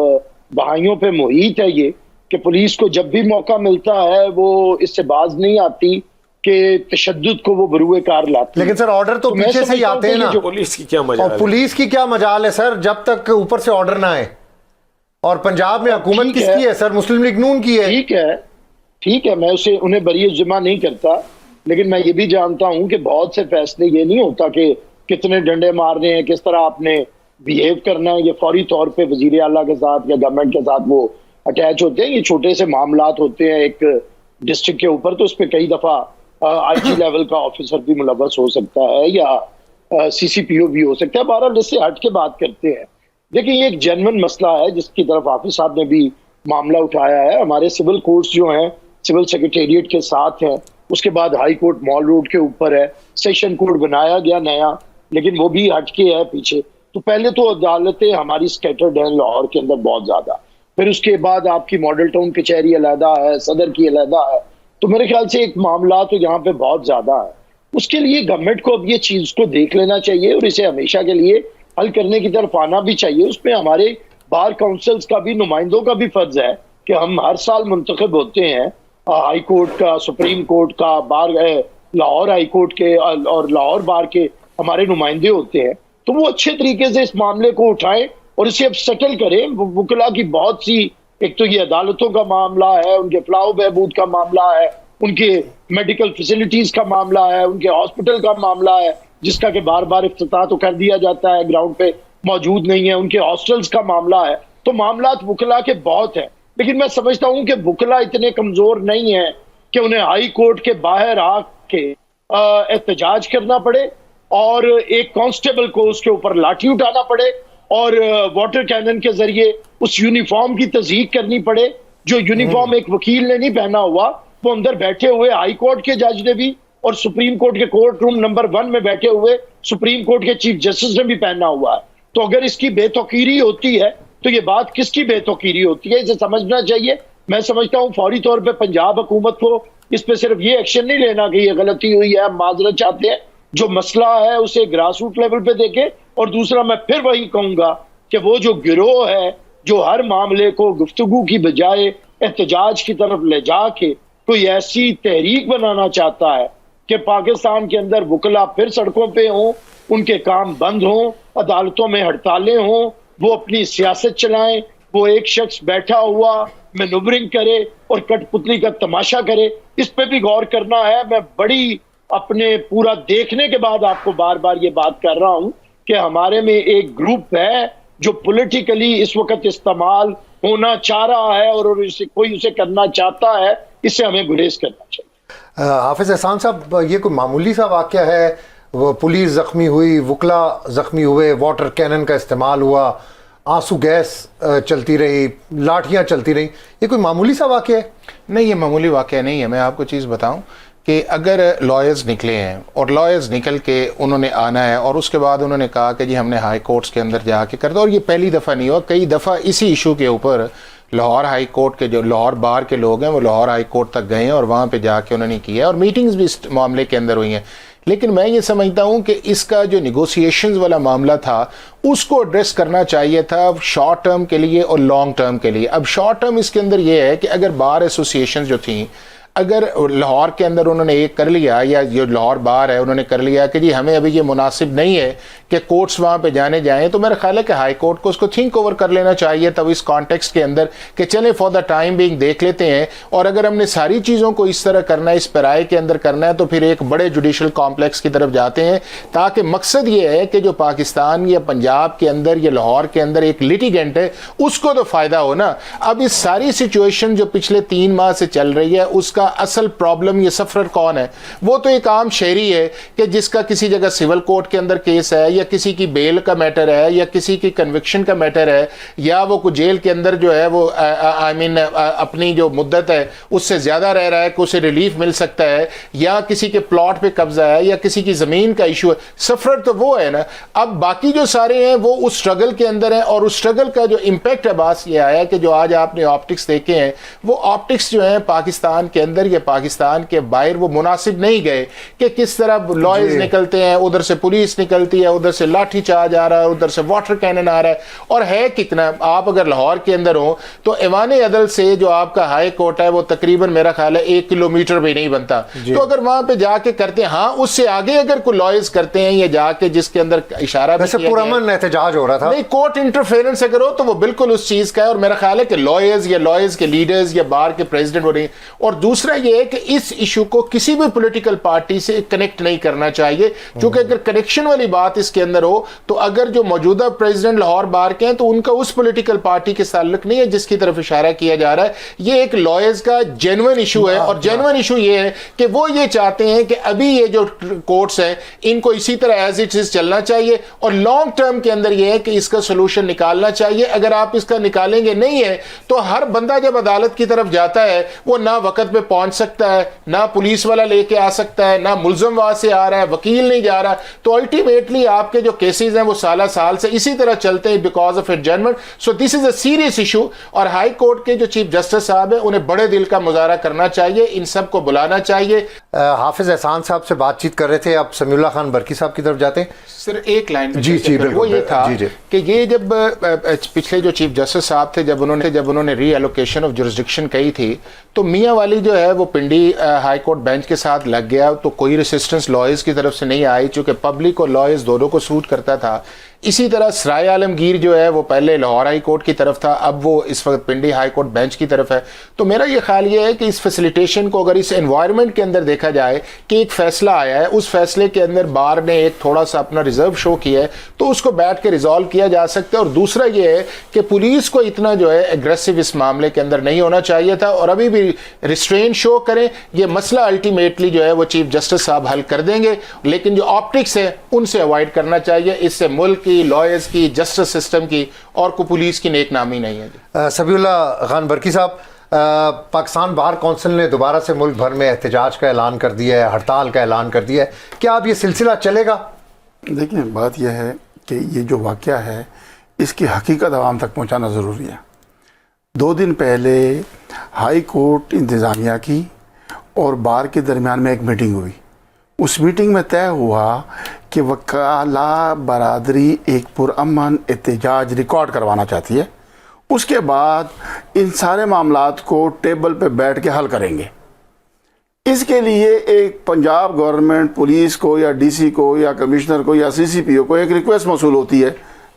بہائیوں پہ محیط ہے یہ, کہ پولیس کو جب بھی موقع ملتا ہے وہ اس سے باز نہیں آتی کہ تشدد کو وہ بروئے کار لاتی. لیکن سر آرڈر تو پیچھے سے ہی آتے ہیں نا, پولیس کی کیا مجال اور ہے؟ پولیس کی کیا مجال ہے سر جب تک اوپر سے آرڈر نہ آئے؟ اور پنجاب میں حکومت کس کی ہے سر؟ مسلم لیگ نون کی ہے. ٹھیک ہے, میں اسے انہیں بری ذمہ نہیں کرتا, لیکن میں یہ بھی جانتا ہوں کہ بہت سے فیصلے یہ نہیں ہوتا کہ کتنے ڈنڈے مارنے ہیں, کس طرح آپ نے بیہیو کرنا ہے, یہ فوری طور پہ وزیر اعلیٰ کے ساتھ یا گورنمنٹ کے ساتھ وہ اٹیچ ہوتے ہیں. یہ چھوٹے سے معاملات ہوتے ہیں ایک ڈسٹرکٹ کے اوپر, تو اس پہ کئی دفعہ آئی جی لیول کا آفیسر بھی ملوث ہو سکتا ہے یا سی سی پی او بھی ہو سکتا ہے. بہرحال اس سے ہٹ کے بات کرتے ہیں. دیکھیں, یہ ایک جینوئن مسئلہ ہے جس کی طرف حافظ صاحب نے بھی معاملہ اٹھایا ہے. ہمارے سول کورٹس جو ہیں سول سیکریٹریٹ کے ساتھ ہیں, اس کے بعد ہائی کورٹ مال روڈ کے اوپر ہے, سیشن کورٹ بنایا گیا نیا, لیکن وہ بھی ہٹ کے ہے پیچھے. تو پہلے تو عدالتیں ہماری سکیٹرڈ ہیں لاہور کے اندر بہت زیادہ, پھر اس کے بعد آپ کی ماڈل ٹاؤن کچہری علیحدہ ہے, صدر کی علیحدہ ہے. تو میرے خیال سے ایک معاملہ تو یہاں پہ بہت زیادہ ہے. اس کے لیے گورنمنٹ کو اب یہ چیز کو دیکھ لینا چاہیے اور اسے ہمیشہ کے لیے حل کرنے کی طرف آنا بھی چاہیے. اس میں ہمارے بار کونسلز کا بھی, نمائندوں کا بھی فرض ہے کہ ہم ہر سال منتخب ہوتے ہیں, ہائی کورٹ کا, سپریم کورٹ کا, بار لاہور ہائی کورٹ کے اور لاہور بار کے ہمارے نمائندے ہوتے ہیں, تو وہ اچھے طریقے سے اس معاملے کو اٹھائیں اور اسے اب سیٹل کریں. وکلا کی بہت سی, ایک تو یہ عدالتوں کا معاملہ ہے, ان کے فلاح و بہبود کا معاملہ ہے, ان کے میڈیکل فیسلٹیز کا معاملہ ہے, ان کے ہاسپٹل کا معاملہ ہے جس کا کہ بار بار افتتاح تو کر دیا جاتا ہے, گراؤنڈ پہ موجود نہیں ہے, ان کے ہاسٹلز کا معاملہ ہے. تو معاملات وکلا کے بہت ہیں, لیکن میں سمجھتا ہوں کہ وکلا اتنے کمزور نہیں ہیں کہ انہیں ہائی کورٹ کے باہر آ کے احتجاج کرنا پڑے اور ایک کانسٹیبل کو اس کے اوپر لاٹھی اٹھانا پڑے اور واٹر کینن کے ذریعے اس یونیفارم کی تصدیق کرنی پڑے جو یونیفارم ایک وکیل نے نہیں پہنا ہوا, وہ اندر بیٹھے ہوئے ہائی کورٹ کے جج نے بھی اور سپریم کورٹ کے کورٹ روم نمبر 1 میں بیٹھے ہوئے سپریم کورٹ کے چیف جسٹس نے بھی پہنا ہوا ہے. تو اگر اس کی بے توقیری ہوتی ہے تو یہ بات کس کی بے توقیری ہوتی ہے, اسے سمجھنا چاہیے. میں سمجھتا ہوں فوری طور پہ پنجاب حکومت کو اس پہ صرف یہ ایکشن نہیں لینا کہ یہ غلطی ہوئی ہے, ہم معذرت چاہتے ہیں. جو مسئلہ ہے اسے گراس روٹ لیول پہ دیکھے. اور دوسرا میں پھر وہی کہوں گا کہ وہ جو گروہ ہے جو ہر معاملے کو گفتگو کی بجائے احتجاج کی طرف لے جا کے کوئی ایسی تحریک بنانا چاہتا ہے کہ پاکستان کے اندر وکلا پھر سڑکوں پہ ہوں, ان کے کام بند ہوں, عدالتوں میں ہڑتالیں ہوں, وہ اپنی سیاست چلائیں, وہ ایک شخص بیٹھا ہوا مینوورنگ کرے اور کٹ پتلی کا تماشا کرے. اس پہ بھی غور کرنا ہے. میں بڑی اپنے پورا دیکھنے کے بعد آپ کو بار بار یہ بات کر رہا ہوں کہ ہمارے میں ایک گروپ ہے جو پولیٹیکلی اس وقت استعمال ہونا چاہ رہا ہے اور کوئی اسے کرنا چاہتا ہے. اس سے ہمیں گریز کرنا چاہیے. حافظ احسان صاحب، یہ کوئی معمولی سا واقعہ ہے؟ وہ پولیس زخمی ہوئی، وکلا زخمی ہوئے، واٹر کینن کا استعمال ہوا، آنسو گیس چلتی رہی، لاٹھیاں چلتی رہیں، یہ کوئی معمولی سا واقعہ ہے؟ نہیں، یہ معمولی واقعہ نہیں ہے. میں آپ کو چیز بتاؤں کہ اگر لائرز نکلے ہیں اور لائرز نکل کے انہوں نے آنا ہے اور اس کے بعد انہوں نے کہا کہ جی ہم نے ہائی کورٹس کے اندر جا کے کر دو، اور یہ پہلی دفعہ نہیں ہوا، کئی دفعہ اسی ایشو کے اوپر لاہور ہائی کورٹ کے جو لاہور بار کے لوگ ہیں وہ لاہور ہائی کورٹ تک گئے ہیں اور وہاں پہ جا کے انہوں نے کیا ہے اور میٹنگز بھی اس معاملے کے اندر ہوئی ہیں. لیکن میں یہ سمجھتا ہوں کہ اس کا جو نیگوسیشنز والا معاملہ تھا اس کو ایڈریس کرنا چاہیے تھا شارٹ ٹرم کے لیے اور لانگ ٹرم کے لیے. اب شارٹ ٹرم اس کے اندر یہ ہے کہ اگر بار ایسوسیشن جو تھیں، اگر لاہور کے اندر انہوں نے ایک کر لیا یا جو لاہور بار ہے انہوں نے کر لیا کہ جی ہمیں ابھی یہ مناسب نہیں ہے کہ کورٹس وہاں پہ جانے جائیں، تو میرا خیال ہے کہ ہائی کورٹ کو اس کو تھنک اوور کر لینا چاہیے تب اس کانٹیکسٹ کے اندر کہ چلیں فار دا ٹائم بینگ دیکھ لیتے ہیں. اور اگر ہم نے ساری چیزوں کو اس طرح کرنا ہے، اس پیرائے کے اندر کرنا ہے، تو پھر ایک بڑے جوڈیشل کمپلیکس کی طرف جاتے ہیں، تاکہ مقصد یہ ہے کہ جو پاکستان یا پنجاب کے اندر یا لاہور کے اندر ایک لیٹیگنٹ ہے اس کو تو فائدہ ہو نا. اب اس ساری سچویشن جو پچھلے 3 ماہ سے چل رہی ہے اس کا اصل پرابلم یہ سفرر کون ہے؟ وہ تو ایک عام شہری ہے کہ جس کا کسی جگہ سول کورٹ کے اندر کیس ہے یا کسی کی بیل کا میٹر ہے یا کسی کی کنوکشن کا میٹر ہے یا وہ کو جیل کے اندر جو ہے وہ اپنی جو مدت ہے اس سے زیادہ رہ رہا ہے کہ اسے ریلیف مل سکتا ہے، یا کسی کے پلاٹ پہ قبضہ ہے یا کسی کی زمین کا ایشو ہے. سفرر تو وہ ہے نا. اب باقی جو سارے ہیں وہ اس سٹرگل کے اندر ہیں، اور اس سٹرگل کا جو امپیکٹ ہے باس یہ آیا کہ جو آج آپ نے آپٹکس دیکھے ہیں وہ آپٹکس جو ہیں پاکستان کے اندر یا پاکستان کے باہر وہ مناسب نہیں گئے کہ کس طرح لائرز نکلتے ہیں، ادھر سے پولیس نکلتی ہے، ادھر سے لاٹھی چارج آ رہا ہے، ادھر سے واٹر کینن آ رہا ہے. اور ہے کتنا، آپ اگر لاہور کے اندر ہوں تو ایوان عدل سے جو آپ کا ہائی کورٹ ہے وہ تقریباً میرا خیال ہے 1 کلومیٹر بھی نہیں بنتا. تو اگر وہاں پہ جا کے کرتے ہیں، ہاں اس سے آگے اگر کوئی لائرز کرتے ہیں یا جا کے جس کے اندر اشارہ بھی کیا پورا من احتجاج ہو رہا تھا، نہیں کورٹ انٹرفیرنس اگر ہو تو وہ بالکل اس چیز کا ہے. اور میرا خیال ہے کہ لائرز یا لائرز کے لیڈرز یا بار کے پریزیڈنٹ ہو رہی ہیں. اور دوسرا یہ ہے کہ اس ایشو کو کسی بھی پولیٹیکل پارٹی سے کنیکٹ نہیں کرنا چاہیے، چونکہ اگر کنیکشن والی بات اس کے اندر ہو تو اگر جو موجودہ پریزیڈنٹ لاہور بار کے ہیں تو ان کا اس پولیٹیکل پارٹی کے تعلق نہیں ہے جس کی طرف اشارہ کیا جا رہا ہے. یہ ایک لائرز کا جینوئن ایشو ہے، اور جینوئن ایشو یہ ہے کہ وہ یہ چاہتے ہیں کہ ابھی یہ جو کورٹس ہیں ان کو اسی طرح ایز اٹ از چلنا چاہیے، اور لانگ ٹرم کے اندر یہ ہے کہ اس کا سولوشن نکالنا چاہیے. اگر آپ اس کا نکالیں گے نہیں ہے تو ہر بندہ جب عدالت کی طرف جاتا ہے وہ نہ وقت پہ پہنچ سکتا ہے، نہ پولیس والا لے کے آ سکتا ہے، نہ ملزم وہاں سے آ رہا ہے، وکیل نہیں جا رہا. تو الٹیمیٹلی آپ کے جو کیسز ہیں وہ سالہ سال سے اسی طرح چلتے ہیں because of adjournment. So this is a serious issue, اور ہائی کورٹ کے جو چیف جسٹس صاحب ہیں انہیں بڑے دل کا مظاہرہ کرنا چاہیے، ان سب کو بلانا چاہیے. حافظ احسان صاحب سے بات چیت کر رہے تھے، اب سمیع اللہ خان برکی صاحب کی طرف جاتے ہیں. صرف ایک لائن جی بالکل، وہ یہ تھا کہ یہ جب پچھلے جو چیف جسٹس صاحب تھے جب انہوں نے ری ایلوکیشن آف جورسڈکشن کہی تھی تو میاں والی جو ہے وہ پنڈی ہائی کورٹ بینچ کے ساتھ لگ گیا، تو کوئی ریسسٹنس لائرز کی طرف سے نہیں آئی چونکہ پبلک اور لائرز دونوں کو سوٹ کرتا تھا. اسی طرح سرائے عالمگیر جو ہے وہ پہلے لاہور ہائی کورٹ کی طرف تھا، اب وہ اس وقت پنڈی ہائی کورٹ بینچ کی طرف ہے. تو میرا یہ خیال یہ ہے کہ اس فیسیلیٹیشن کو اگر اس انوائرمنٹ کے اندر دیکھا جائے کہ ایک فیصلہ آیا ہے، اس فیصلے کے اندر بار نے ایک تھوڑا سا اپنا ریزرو شو کیا ہے تو اس کو بیٹھ کے ریزالو کیا جا سکتا ہے. اور دوسرا یہ ہے کہ پولیس کو اتنا جو ہے اگریسو اس معاملے کے اندر نہیں ہونا چاہیے تھا، اور ابھی بھی ریسٹرین شو کریں. یہ مسئلہ الٹیمیٹلی جو ہے وہ چیف جسٹس صاحب حل کر دیں گے، لیکن جو آپٹکس ہے ان سے اوائڈ کرنا چاہیے. اس سے ملک کی، لائرز کی، جسٹس سسٹم کی اور کو پولیس کی نیک نامی نہیں ہے. سمیع اللہ خان برکی صاحب، پاکستان بار کونسل نے دوبارہ سے ملک بھر میں احتجاج کا اعلان کر دیا ہے، ہڑتال کا اعلان کر دیا ہے، کیا اب یہ سلسلہ چلے گا؟ دیکھیں بات یہ ہے کہ یہ جو واقعہ ہے اس کی حقیقت عوام تک پہنچانا ضروری ہے. 2 دن پہلے ہائی کورٹ انتظامیہ کی اور بار کے درمیان میں ایک میٹنگ ہوئی. اس میٹنگ میں طے ہوا کہ وکلاء برادری ایک پرامن احتجاج ریکارڈ کروانا چاہتی ہے. اس کے بعد ان سارے معاملات کو ٹیبل پہ بیٹھ کے حل کریں گے. اس کے لیے ایک پنجاب گورنمنٹ پولیس کو یا ڈی سی کو یا کمشنر کو یا سی سی پی او کو ایک ریکویسٹ موصول ہوتی ہے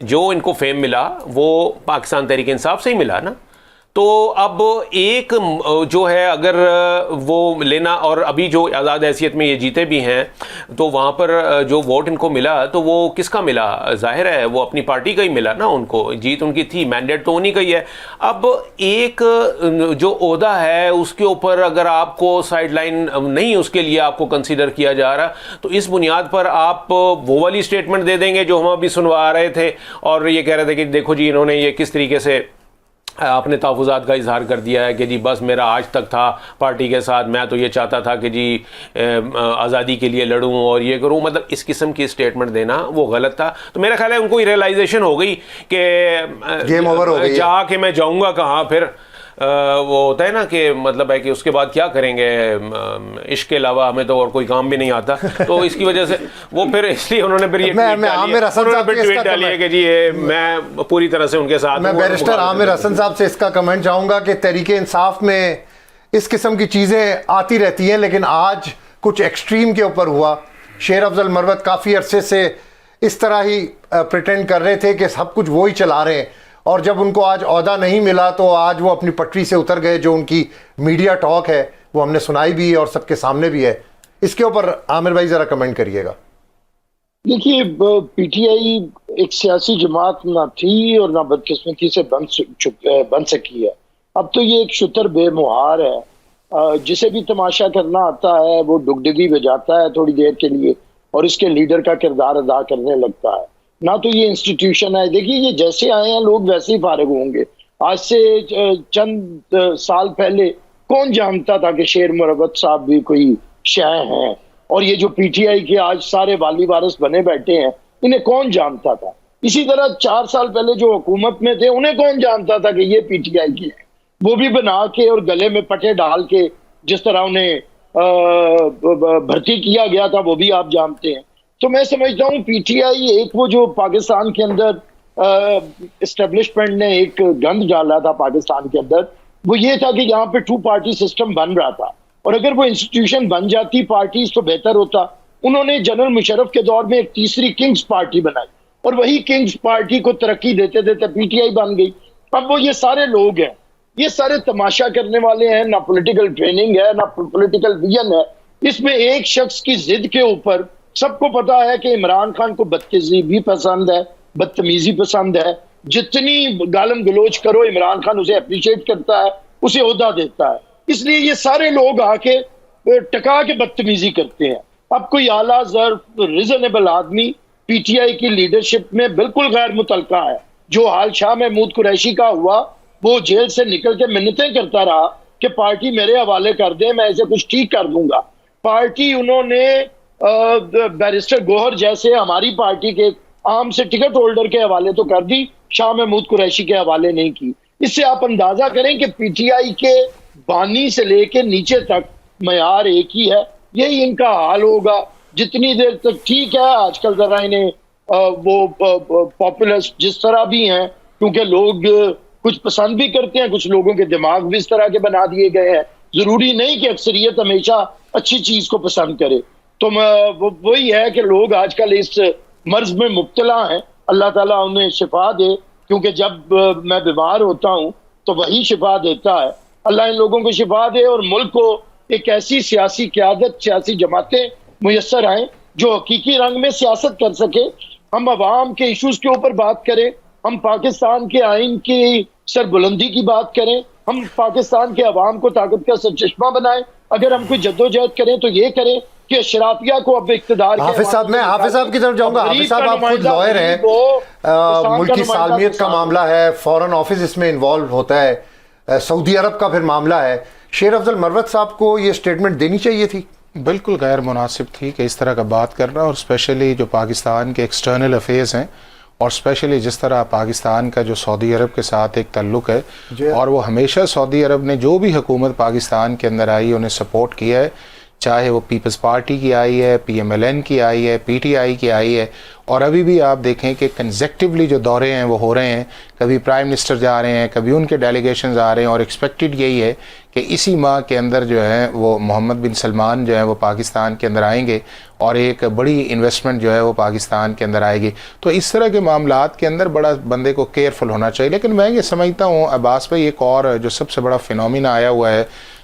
جو ان کو فیم ملا وہ پاکستان تحریک انصاف سے ہی ملا نا. تو اب ایک جو ہے اگر وہ لینا، اور ابھی جو آزاد حیثیت میں یہ جیتے بھی ہیں تو وہاں پر جو ووٹ ان کو ملا تو وہ کس کا ملا؟ ظاہر ہے وہ اپنی پارٹی کا ہی ملا نا، ان کو جیت ان کی تھی، مینڈیٹ تو انہی کا ہی ہے. اب ایک جو عہدہ ہے اس کے اوپر اگر آپ کو سائیڈ لائن نہیں اس کے لیے آپ کو کنسیڈر کیا جا رہا تو اس بنیاد پر آپ وہ والی اسٹیٹمنٹ دے دیں گے جو ہم ابھی سنوا رہے تھے اور یہ کہہ رہے تھے کہ دیکھو جی انہوں نے یہ کس طریقے سے اپنے تحفظات کا اظہار کر دیا ہے کہ جی بس میرا آج تک تھا پارٹی کے ساتھ، میں تو یہ چاہتا تھا کہ جی آزادی کے لیے لڑوں اور یہ کروں. مطلب اس قسم کی اسٹیٹمنٹ دینا وہ غلط تھا. تو میرا خیال ہے ان کو یہ ریئلائزیشن ہو گئی کہ گیم اوور ہو گئی، جا کے میں جاؤں گا کہاں. پھر وہ ہوتا ہے نا کہ مطلب ہے کہ اس کے بعد کیا کریں گے، عشق کے علاوہ ہمیں تو اور کوئی کام بھی نہیں آتا. تو اس کی وجہ سے وہ پھر اس لیے انہوں نے پھر یہ عامر حسن صاحب ٹویٹ ڈالی ہے کہ جی میں پوری طرح سے ان کے ساتھ. میں بیرسٹر عامر حسن صاحب سے اس کا کمنٹ چاہوں گا کہ تحریک انصاف میں اس قسم کی چیزیں آتی رہتی ہیں، لیکن آج کچھ ایکسٹریم کے اوپر ہوا. شیر افضل مروت کافی عرصے سے اس طرح ہی پریٹینڈ کر رہے تھے کہ سب کچھ وہی چلا رہے ہیں، اور جب ان کو آج عہدہ نہیں ملا تو آج وہ اپنی پٹری سے اتر گئے. جو ان کی میڈیا ٹاک ہے وہ ہم نے سنائی بھی ہے اور سب کے سامنے بھی ہے. اس کے اوپر عامر بھائی ذرا کمنٹ کریے گا. دیکھیے پی ٹی آئی ایک سیاسی جماعت نہ تھی اور نہ بدقسمتی سے بن سکی ہے. اب تو یہ ایک شتر بے مہار ہے، جسے بھی تماشا کرنا آتا ہے وہ ڈگڈگی بجاتا ہے تھوڑی دیر کے لیے اور اس کے لیڈر کا کردار ادا کرنے لگتا ہے. نہ تو یہ انسٹیٹیوشن ہے، دیکھیے یہ جیسے آئے ہیں لوگ ویسے ہی فارغ ہوں گے. آج سے چند سال پہلے کون جانتا تھا کہ شیر مروت صاحب بھی کوئی شے ہیں، اور یہ جو پی ٹی آئی کے آج سارے والی وارث بنے بیٹھے ہیں انہیں کون جانتا تھا. اسی طرح 4 سال پہلے جو حکومت میں تھے انہیں کون جانتا تھا کہ یہ پی ٹی آئی کے ہیں. وہ بھی بنا کے اور گلے میں پٹے ڈال کے جس طرح انہیں بھرتی کیا گیا تھا وہ بھی آپ جانتے ہیں. تو میں سمجھتا ہوں پی ٹی آئی ایک وہ جو پاکستان کے اندر اسٹیبلشمنٹ نے ایک گند ڈالا تھا پاکستان کے اندر، وہ یہ تھا کہ یہاں پہ 2 پارٹی سسٹم بن رہا تھا، اور اگر وہ انسٹیٹیوشن بن جاتی پارٹیز تو بہتر ہوتا. انہوں نے جنرل مشرف کے دور میں ایک تیسری کنگز پارٹی بنائی اور وہی کنگز پارٹی کو ترقی دیتے دیتے پی ٹی آئی بن گئی. اب وہ یہ سارے لوگ ہیں، یہ سارے تماشا کرنے والے ہیں، نہ پولیٹیکل ٹریننگ ہے نہ پولیٹیکل ویژن ہے. اس میں ایک شخص کی ضد کے اوپر سب کو پتا ہے کہ عمران خان کو بدتمیزی پسند ہے، بدتمیزی پسند ہے. جتنی گالم گلوچ کرو عمران خان اسے اپریشیٹ کرتا ہے، اسے عہدہ دیتا ہے. اس لیے یہ سارے لوگ آ کے ٹکا کے بدتمیزی کرتے ہیں. اب کوئی اعلیٰ ظرف ریزنیبل آدمی پی ٹی آئی کی لیڈرشپ میں بالکل غیر متعلقہ ہے. جو حال شاہ محمود قریشی کا ہوا، وہ جیل سے نکل کے منتیں کرتا رہا کہ پارٹی میرے حوالے کر دیں، میں اسے کچھ ٹھیک کر دوں گا. پارٹی انہوں نے بیرسٹر گوہر جیسے ہماری پارٹی کے عام سے ٹکٹ ہولڈر کے حوالے تو کر دی، شاہ محمود قریشی کے حوالے نہیں کی. اس سے آپ اندازہ کریں کہ پی ٹی آئی کے بانی سے لے کے نیچے تک معیار ایک ہی ہے. یہی ان کا حال ہوگا جتنی دیر تک. ٹھیک ہے آج کل ذرا انہیں وہ پاپولرس جس طرح بھی ہیں، کیونکہ لوگ کچھ پسند بھی کرتے ہیں، کچھ لوگوں کے دماغ بھی اس طرح کے بنا دیے گئے ہیں. ضروری نہیں کہ اکثریت ہمیشہ اچھی چیز کو پسند کرے. تو وہی ہے کہ لوگ آج کل اس مرض میں مبتلا ہیں. اللہ تعالیٰ انہیں شفا دے، کیونکہ جب میں بیمار ہوتا ہوں تو وہی شفا دیتا ہے. اللہ ان لوگوں کو شفا دے اور ملک کو ایک ایسی سیاسی قیادت، سیاسی جماعتیں میسر آئیں جو حقیقی رنگ میں سیاست کر سکے. ہم عوام کے ایشوز کے اوپر بات کریں، ہم پاکستان کے آئین کی سربلندی کی بات کریں، ہم پاکستان کے عوام کو طاقت کا سرچشمہ بنائیں. اگر ہم کوئی جدوجہد کریں تو یہ کریں کہ اشرافیہ کو اب اقتدار. حافظ صاحب، میں حافظ صاحب کی طرف جاؤں گا. حافظ صاحب آپ خود لائر ہیں، ملک کی سالمیت کا معاملہ ہے، فورن آفس اس میں انوالو ہوتا ہے، سعودی عرب کا پھر معاملہ ہے. شیر افضل مروت صاحب کو یہ سٹیٹمنٹ دینی چاہیے تھی؟ بالکل غیر مناسب تھی کہ اس طرح کا بات کرنا، اور اسپیشلی جو پاکستان کے ایکسٹرنل افیئرز ہیں، اور اسپیشلی جس طرح پاکستان کا جو سعودی عرب کے ساتھ ایک تعلق ہے، اور وہ ہمیشہ سعودی عرب نے جو بھی حکومت پاکستان کے اندر آئی انہیں سپورٹ کیا ہے. چاہے وہ پیپلز پارٹی کی آئی ہے, PMLN کی آئی ہے, PTI کی آئی ہے, اور ابھی بھی آپ دیکھیں کہ کنزیکٹیولی جو دورے ہیں وہ ہو رہے ہیں, کبھی پرائم منسٹر جا رہے ہیں, کبھی ان کے ڈیلیگیشنز آ رہے ہیں, اور ایکسپیکٹڈ یہی ہے کہ اسی ماہ کے اندر جو ہے وہ محمد بن سلمان جو ہے وہ پاکستان کے اندر آئیں گے, اور ایک بڑی انویسٹمنٹ جو ہے وہ پاکستان کے اندر آئے گی. تو اس طرح کے معاملات کے اندر بڑا بندے کو کیئرفل ہونا چاہیے. لیکن میں یہ سمجھتا ہوں عباس بھائی, ایک اور جو سب سے بڑا فینومینا آیا ہوا ہے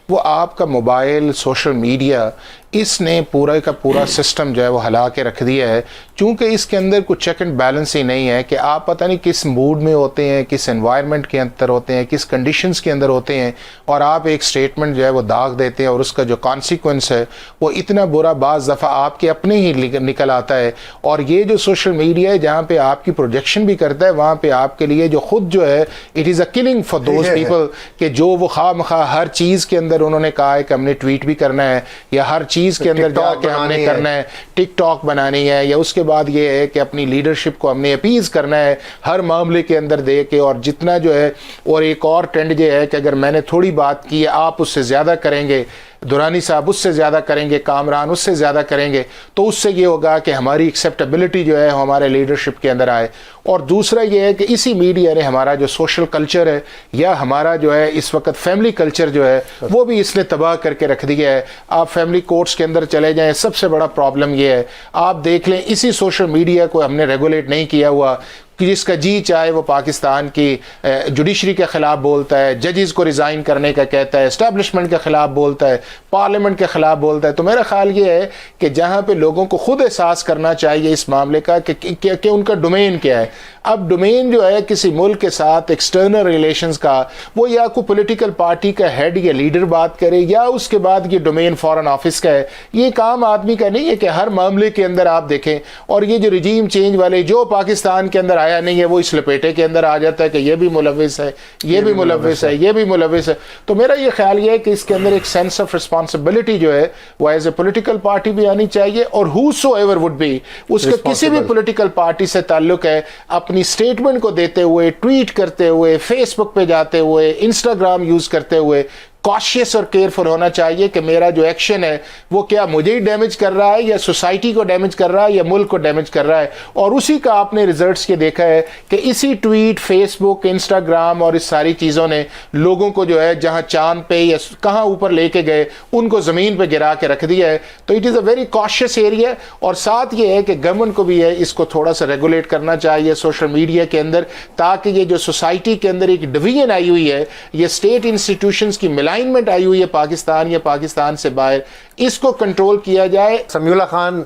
وہ آپ کا موبائل, سوشل میڈیا, اس نے پورا کا پورا سسٹم جو ہے وہ ہلا کے رکھ دیا ہے. چونکہ اس کے اندر کچھ چیک اینڈ بیلنس ہی نہیں ہے کہ آپ پتہ نہیں کس موڈ میں ہوتے ہیں, کس انوائرمنٹ کے اندر ہوتے ہیں, کس کنڈیشنز کے اندر ہوتے ہیں, اور آپ ایک سٹیٹمنٹ جو ہے وہ داغ دیتے ہیں, اور اس کا جو کانسیکوینس ہے وہ اتنا برا بعض دفعہ آپ کے اپنے ہی نکل آتا ہے. اور یہ جو سوشل میڈیا ہے جہاں پہ آپ کی پروجیکشن بھی کرتا ہے, وہاں پہ آپ کے لیے جو خود جو ہے it is a killing for those people کہ جو وہ خواہ مخواہ ہر چیز کے اندر انہوں نے کہا ہے کہ ہم نے ٹویٹ بھی کرنا ہے, یا ہر چیز کے اندر جا کے ہم نے کرنا ہے, ٹک ٹاک بنانی ہے, یا اس کے بعد یہ ہے کہ اپنی لیڈرشپ کو ہم نے اپیز کرنا ہے ہر معاملے کے اندر دے کے, اور جتنا جو ہے. اور ایک اور ٹرینڈ یہ ہے کہ اگر میں نے تھوڑی بات کی ہے آپ اس سے زیادہ کریں گے, دورانی صاحب اس سے زیادہ کریں گے, کامران اس سے زیادہ کریں گے, تو اس سے یہ ہوگا کہ ہماری ایکسیپٹیبلٹی جو ہے ہمارے لیڈرشپ کے اندر آئے. اور دوسرا یہ ہے کہ اسی میڈیا نے ہمارا جو سوشل کلچر ہے, یا ہمارا جو ہے اس وقت فیملی کلچر جو ہے وہ بھی اس نے تباہ کر کے رکھ دیا ہے. آپ فیملی کورٹس کے اندر چلے جائیں, سب سے بڑا پرابلم یہ ہے, آپ دیکھ لیں اسی سوشل میڈیا کو ہم نے ریگولیٹ نہیں کیا ہوا, کہ جس کا جی چاہے وہ پاکستان کی جوڈیشری کے خلاف بولتا ہے, ججز کو ریزائن کرنے کا کہتا ہے, اسٹیبلشمنٹ کے خلاف بولتا ہے, پارلیمنٹ کے خلاف بولتا ہے. تو میرا خیال یہ ہے کہ جہاں پہ لوگوں کو خود احساس کرنا چاہیے اس معاملے کا کہ ان کا ڈومین کیا ہے. اب ڈومین جو ہے کسی ملک کے ساتھ ایکسٹرنل ریلیشنز کا, وہ یا کوئی پولیٹیکل پارٹی کا ہیڈ یا لیڈر بات کرے, یا اس کے بعد یہ ڈومین فارن آفس کا ہے. یہ کام آدمی کا نہیں ہے کہ ہر معاملے کے اندر آپ دیکھیں. اور یہ جو رجیم چینج والے جو پاکستان کے اندر آیا نہیں ہے وہ اس لپیٹے کے اندر آ جاتا ہے کہ یہ بھی ملوث ہے, یہ بھی ملوث ہے, یہ بھی ملوث ہے. تو میرا یہ خیال یہ ہے کہ اس کے اندر ایک سینس آف رسپانسبلٹی جو ہے وہ ایز اے پولیٹیکل پارٹی بھی آنی چاہیے, اور ہو سو ایور وڈ بی اس کا کسی بھی پولیٹیکل پارٹی سے تعلق ہے, اپنی سٹیٹمنٹ کو دیتے ہوئے, ٹویٹ کرتے ہوئے, فیس بک پہ جاتے ہوئے, انسٹاگرام یوز کرتے ہوئے کاشیس اور کیئرفل ہونا چاہیے کہ میرا جو ایکشن ہے وہ کیا مجھے ہی ڈیمیج کر رہا ہے, یا سوسائٹی کو ڈیمیج کر رہا ہے, یا ملک کو ڈیمیج کر رہا ہے. اور اسی کا آپ نے ریزلٹس کے دیکھا ہے کہ اسی ٹویٹ, فیس بک, انسٹاگرام اور اس ساری چیزوں نے لوگوں کو جو ہے جہاں چاند پہ یا کہاں اوپر لے کے گئے ان کو زمین پہ گرا کے رکھ دیا ہے. تو it is a very cautious area. اور ساتھ یہ ہے کہ گورنمنٹ کو بھی ہے اس کو تھوڑا سا ریگولیٹ کرنا چاہیے سوشل میڈیا کے اندر, تاکہ یہ جو سوسائٹی کے اندر ایک ڈویژن آئی ہوئی ہے, یہ اسٹیٹ انسٹیٹیوشنز کی ملائنمنٹ آئی ہوئی ہے پاکستان یا پاکستان سے باہر, اس کو کنٹرول کیا جائے. سمیع اللہ خان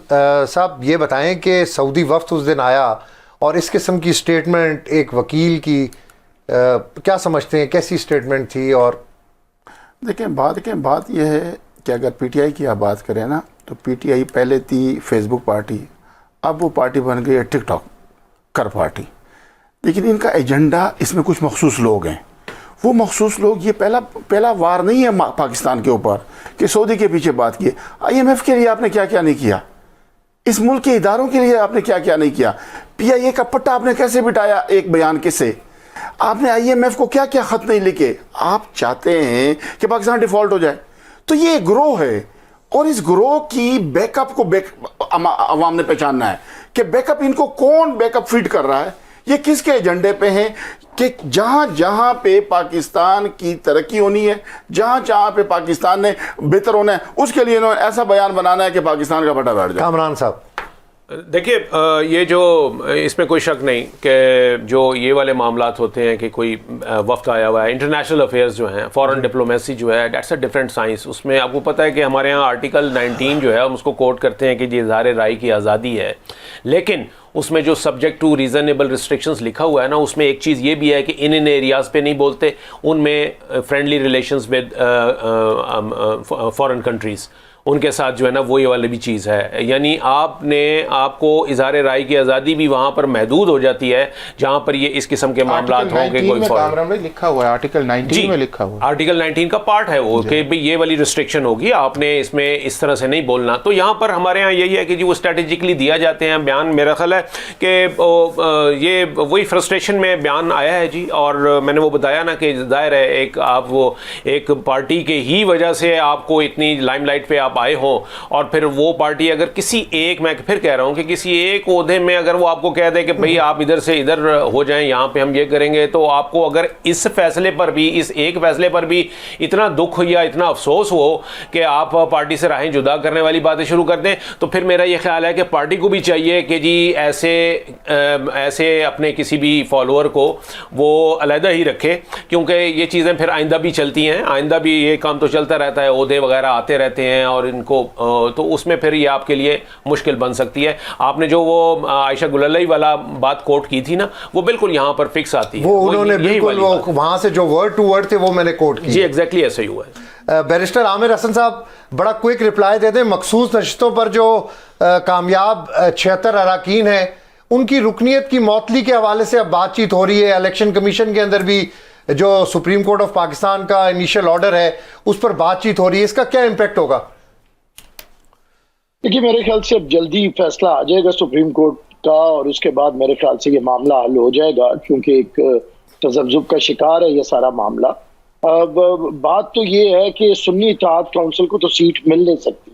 صاحب یہ بتائیں کہ سعودی وفد اس دن آیا اور اس قسم کی سٹیٹمنٹ ایک وکیل کی, کیا سمجھتے ہیں کیسی سٹیٹمنٹ تھی؟ اور دیکھیں بات یہ ہے کہ اگر پی ٹی آئی کی آپ بات کریں نا, تو پی ٹی آئی پہلے تھی فیس بک پارٹی, اب وہ پارٹی بن گئی ہے ٹک ٹاک کر پارٹی. لیکن ان کا ایجنڈا اس میں کچھ مخصوص لوگ ہیں. وہ مخصوص لوگ, یہ پہلا وار نہیں ہے پاکستان کے اوپر کہ سعودی کے پیچھے بات کی. IMF کے لیے آپ نے کیا کیا نہیں کیا, اس ملک کے اداروں کے لیے آپ نے کیا کیا نہیں کیا, PIA کا پٹا آپ نے کیسے بٹایا ایک بیان کے سے, آپ نے IMF کو کیا کیا خط نہیں لکھے. آپ چاہتے ہیں کہ پاکستان ڈیفالٹ ہو جائے. تو یہ ایک گروہ ہے, اور اس گروہ کی بیک اپ کو عوام نے پہچاننا ہے کہ بیک اپ ان کو کون بیک اپ فیڈ کر رہا ہے, یہ کس کے ایجنڈے پہ ہیں, کہ جہاں پہ پاکستان کی ترقی ہونی ہے, جہاں پہ پاکستان نے بہتر ہونا ہے, اس کے لیے انہوں نے ایسا بیان بنانا ہے کہ پاکستان کا پٹا بیٹھ جائے. کامران صاحب دیکھیے, یہ جو اس میں کوئی شک نہیں کہ جو یہ والے معاملات ہوتے ہیں کہ کوئی وفد آیا ہوا ہے, انٹرنیشنل افیئرز جو ہیں, فورن ڈپلومیسی جو ہے, دیٹس اے ڈفرینٹ سائنس. اس میں آپ کو پتہ ہے کہ ہمارے ہاں آرٹیکل 19 جو ہے ہم اس کو کوٹ کرتے ہیں کہ یہ اظہار رائے کی آزادی ہے, لیکن اس میں جو سبجیکٹ ٹو ریزنیبل ریسٹرکشنز لکھا ہوا ہے نا, اس میں ایک چیز یہ بھی ہے کہ ان ایریاز پہ نہیں بولتے, ان میں friendly relations with foreign countries, ان کے ساتھ جو ہے نا وہ یہ والی بھی چیز ہے. یعنی آپ کو اظہار رائے کی آزادی بھی وہاں پر محدود ہو جاتی ہے جہاں پر یہ اس قسم کے معاملات ہوں گے. کوئی کامران بھائی لکھا ہوا ہے آرٹیکل 19 میں لکھا ہوا ہے, آرٹیکل 19 کا پارٹ ہے وہ کہ یہ والی ریسٹرکشن ہوگی, آپ نے اس میں اس طرح سے نہیں بولنا. تو یہاں پر ہمارے ہاں یہی ہے کہ جی وہ اسٹریٹجکلی دیا جاتے ہیں بیان. میرا خیال ہے کہ یہ وہی فرسٹریشن میں بیان آیا ہے جی, اور میں نے وہ بتایا نا کہ ظاہر ہے ایک آپ وہ ایک پارٹی کے ہی وجہ سے آپ کو اتنی لائم لائٹ پہ آپ آپ آئے ہوں اور پھر وہ پارٹی اگر کسی ایک, میں پھر کہہ رہا ہوں کہ کسی ایک عہدے میں اگر وہ آپ کو کہہ دے کہ بھئی آپ ادھر سے ادھر ہو جائیں, یہاں پہ ہم یہ کریں گے, تو آپ کو اگر اس فیصلے پر بھی, اس ایک فیصلے پر بھی اتنا دکھ یا اتنا افسوس ہو کہ آپ پارٹی سے راہیں جدا کرنے والی باتیں شروع کر دیں, تو پھر میرا یہ خیال ہے کہ پارٹی کو بھی چاہیے کہ جی ایسے اپنے کسی بھی فالوور کو وہ علیحدہ ہی رکھے, کیونکہ یہ چیزیں پھر آئندہ بھی چلتی ہیں, آئندہ بھی یہ کام تو چلتا رہتا ہے, عہدے وغیرہ آتے رہتے ہیں اور ان کو تو اس میں پھر یہ آپ کے لیے مشکل بن سکتی ہے. آپ نے جو وہ عائشہ گلالئی والا بات کوٹ کی تھی نا, وہ بالکل یہاں پر فکس آتی ہے, وہ انہوں نے بالکل وہاں سے جو ورڈ ٹو ورڈ تھے وہ میں نے کوٹ کی. جی ایگزیکٹلی ایسے ہی ہوا ہے. بیرسٹر عامر حسن صاحب بڑا کوئک رپلائی دے دیں, مخصوص نشستوں پر جو کامیاب 76 اراکین ہیں ان کی رکنیت کی معطلی کے حوالے سے اب بات چیت ہو رہی ہے. الیکشن کمیشن کے اندر بھی جو سپریم کورٹ آف پاکستان کا انیشل آرڈر ہے اس پر بات چیت ہو رہی ہے, اس کا کیا امپیکٹ ہوگا؟ دیکھیے میرے خیال سے اب جلدی فیصلہ آ جائے گا سپریم کورٹ کا, اور اس کے بعد میرے خیال سے یہ معاملہ حل ہو جائے گا, کیونکہ ایک تذبذب کا شکار ہے یہ سارا معاملہ. اب بات تو یہ ہے کہ سنی اتحاد کونسل کو تو سیٹ مل نہیں سکتی,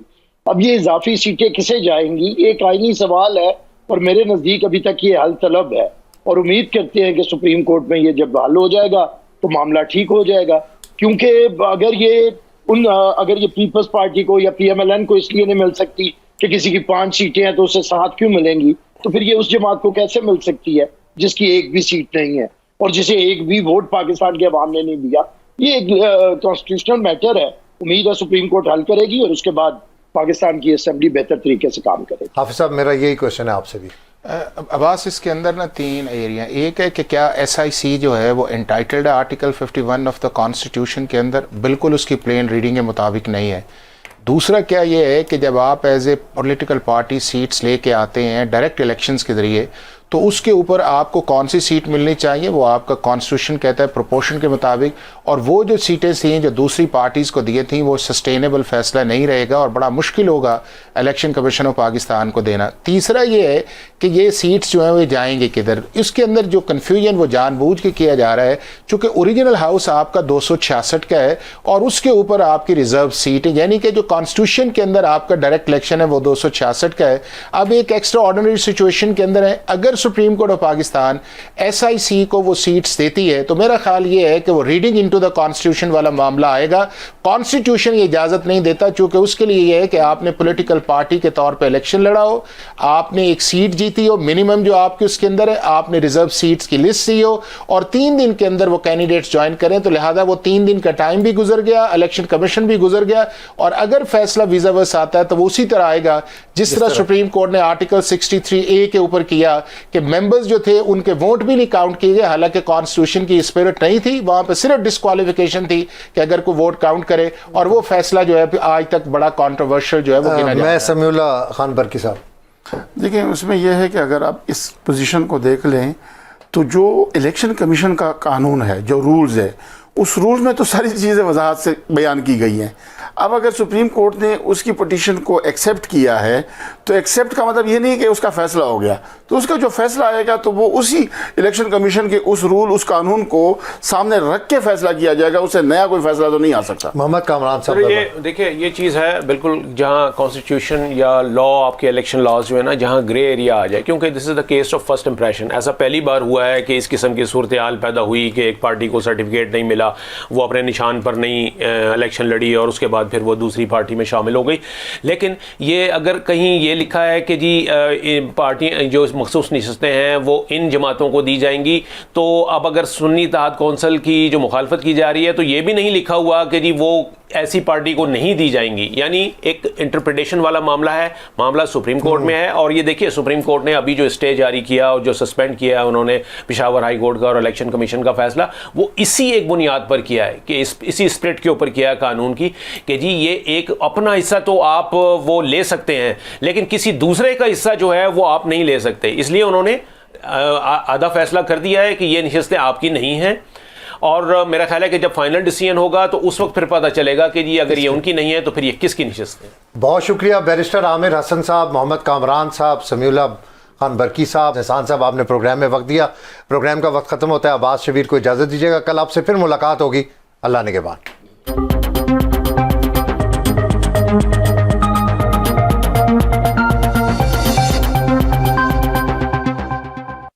اب یہ اضافی سیٹیں کسے جائیں گی, ایک آئینی سوال ہے, اور میرے نزدیک ابھی تک یہ حل طلب ہے, اور امید کرتے ہیں کہ سپریم کورٹ میں یہ جب حل ہو جائے گا تو معاملہ ٹھیک ہو جائے گا. کیونکہ اگر یہ پیپلز پارٹی کو یا پی ایم ایل این کو اس لیے نہیں مل سکتی کہ کسی کی 5 سیٹیں ہیں تو اسے 7 کیوں ملیں گی, تو پھر یہ اس جماعت کو کیسے مل سکتی ہے جس کی ایک بھی سیٹ نہیں ہے اور جسے ایک بھی ووٹ پاکستان کے عوام نے نہیں دیا. یہ ایک کانسٹیٹیوشنل میٹر ہے, امید ہے سپریم کورٹ حل کرے گی اور اس کے بعد پاکستان کی اسمبلی بہتر طریقے سے کام کرے گی. حافظ صاحب میرا یہی کوشچن ہے آپ سے بھی. عباس, اس کے اندر نا 3 ایریا, ایک ہے کہ کیا ایس آئی سی جو ہے وہ انٹائٹلڈ ہے آرٹیکل 51 آف دا کانسٹیٹیوشن کے اندر, بالکل اس کی پلین ریڈنگ کے مطابق نہیں ہے. دوسرا کیا یہ ہے کہ جب آپ as a political party seats لے کے آتے ہیں ڈائریکٹ الیکشنز کے ذریعے, تو اس کے اوپر آپ کو کون سی سیٹ ملنی چاہیے وہ آپ کا کانسٹیٹیوشن کہتا ہے پروپورشن کے مطابق, اور وہ جو سیٹیں تھیں جو دوسری پارٹیز کو دیے تھیں وہ سسٹینیبل فیصلہ نہیں رہے گا اور بڑا مشکل ہوگا الیکشن کمیشن آف پاکستان کو دینا. تیسرا یہ ہے کہ یہ سیٹس جو ہیں وہ جائیں گے کدھر, اس کے اندر جو کنفیوژن وہ جان بوجھ کے کیا جا رہا ہے, چونکہ اوریجنل ہاؤس آپ کا 266 کا ہے اور اس کے اوپر آپ کی ریزرو سیٹ ہے, یعنی کہ جو کانسٹیٹیوشن کے اندر آپ کا ڈائریکٹ الیکشن ہے وہ 266 کا ہے. اب ایک ایکسٹرا آرڈنری سچویشن کے اندر ہے, اگر supreme court of Pakistan S I C کو وہ سیٹس دیتی ہے تو میرا خیال یہ ہے کہ وہ ریڈنگ انٹو دا کانسٹیٹیوشن والا معاملہ آئے گا. کانسٹیٹیوشن یہ اجازت نہیں دیتا, چونکہ اس کے لیے یہ ہے کہ آپ نے پولیٹیکل پارٹی کے طور پہ الیکشن لڑا ہو, آپ نے ایک سیٹ جیتی ہو منیمم جو آپ کے اس کے اندر ہے, آپ نے ریزرو سیٹس کی لسٹ دی ہو اور 3 دن کے اندر وہ کینڈیڈیٹس جوائن کریں, تو لہذا وہ 3 دن کا ٹائم بھی گزر گیا, الیکشن کمیشن بھی گزر گیا, اور اگر فیصلہ ویزا ورس آتا ہے تو وہ اسی طرح آئے گا جس طرح سپریم کورٹ نے آرٹیکل 63A کے اوپر کیا کہ ممبرز جو تھے ان کے ووٹ بھی نہیں کاؤنٹ کیے گئے, حالانکہ کانسٹیٹیوشن کی اسپرٹ نہیں تھی, وہاں پہ صرف ڈسکوالیفیکیشن تھی کہ اگر کوئی ووٹ کاؤنٹ کرے, اور وہ فیصلہ جو ہے آج تک بڑا کانٹروورشل جو ہے وہ گنا جاتا ہے. میں سمیع اللہ خان برکی صاحب, دیکھیں اس میں یہ ہے کہ اگر آپ اس پوزیشن کو دیکھ لیں تو جو الیکشن کمیشن کا قانون ہے, جو رولز ہے, اس رولز میں تو ساری چیزیں وضاحت سے بیان کی گئی ہیں. اب اگر سپریم کورٹ نے اس کی پٹیشن کو ایکسیپٹ کیا ہے تو ایکسیپٹ کا مطلب یہ نہیں کہ اس کا فیصلہ ہو گیا, تو اس کا جو فیصلہ آئے گا تو وہ اسی الیکشن کمیشن کے اس رول, اس قانون کو سامنے رکھ کے فیصلہ کیا جائے گا, اس سے نیا کوئی فیصلہ تو نہیں آ سکتا. محمد کامران صاحب, یہ دیکھیں یہ چیز ہے بالکل جہاں کانسٹیٹیوشن یا لا آپ کے الیکشن لاز جو ہے نا جہاں گرے ایریا آ جائے, کیونکہ this is the case of first impression. ایسا پہلی بار ہوا ہے کہ اس قسم کی صورتحال پیدا ہوئی کہ ایک پارٹی کو سرٹیفکیٹ نہیں ملا, وہ اپنے نشان پر نہیں الیکشن لڑی اور اس کے بعد پھر وہ دوسری پارٹی میں شامل ہو گئی. لیکن یہ اگر کہیں یہ لکھا ہے کہ جی پارٹی جو مخصوص نشستیں ہیں وہ ان جماعتوں کو دی جائیں گی, تو اب اگر سنی اتحاد کونسل کی جو مخالفت کی جا رہی ہے تو یہ بھی نہیں لکھا ہوا کہ جی وہ ایسی پارٹی کو نہیں دی جائیں گی, یعنی ایک انٹرپریٹیشن والا معاملہ ہے. معاملہ سپریم کورٹ میں ہے, اور یہ دیکھیے سپریم کورٹ نے ابھی جو اسٹے جاری کیا اور جو سسپینڈ کیا ہے انہوں نے پشاور ہائی کورٹ کا اور الیکشن کمیشن کا فیصلہ, وہ اسی ایک بنیاد پر کیا ہے کہ اسی اسپرٹ کے اوپر کیا ہے قانون کی کہ جی یہ ایک اپنا حصہ تو آپ وہ لے سکتے ہیں لیکن کسی دوسرے کا حصہ جو ہے وہ آپ نہیں لے سکتے. اس لیے انہوں نے آدھا فیصلہ کر دیا ہے کہ یہ نشستیں آپ کی نہیں ہیں, اور میرا خیال ہے کہ جب فائنل ڈیسیژن ہوگا تو اس وقت پھر پتہ چلے گا کہ جی اگر یہ ان کی نہیں ہے تو پھر یہ کس کی نشست ہے. بہت شکریہ بیرسٹر عامر حسن صاحب, محمد کامران صاحب, سمیع اللہ خان برکی صاحب, احسان صاحب, آپ نے پروگرام میں وقت دیا. پروگرام کا وقت ختم ہوتا ہے, عباس شبیر کو اجازت دیجیے گا, کل آپ سے پھر ملاقات ہوگی. اللہ نگہبان.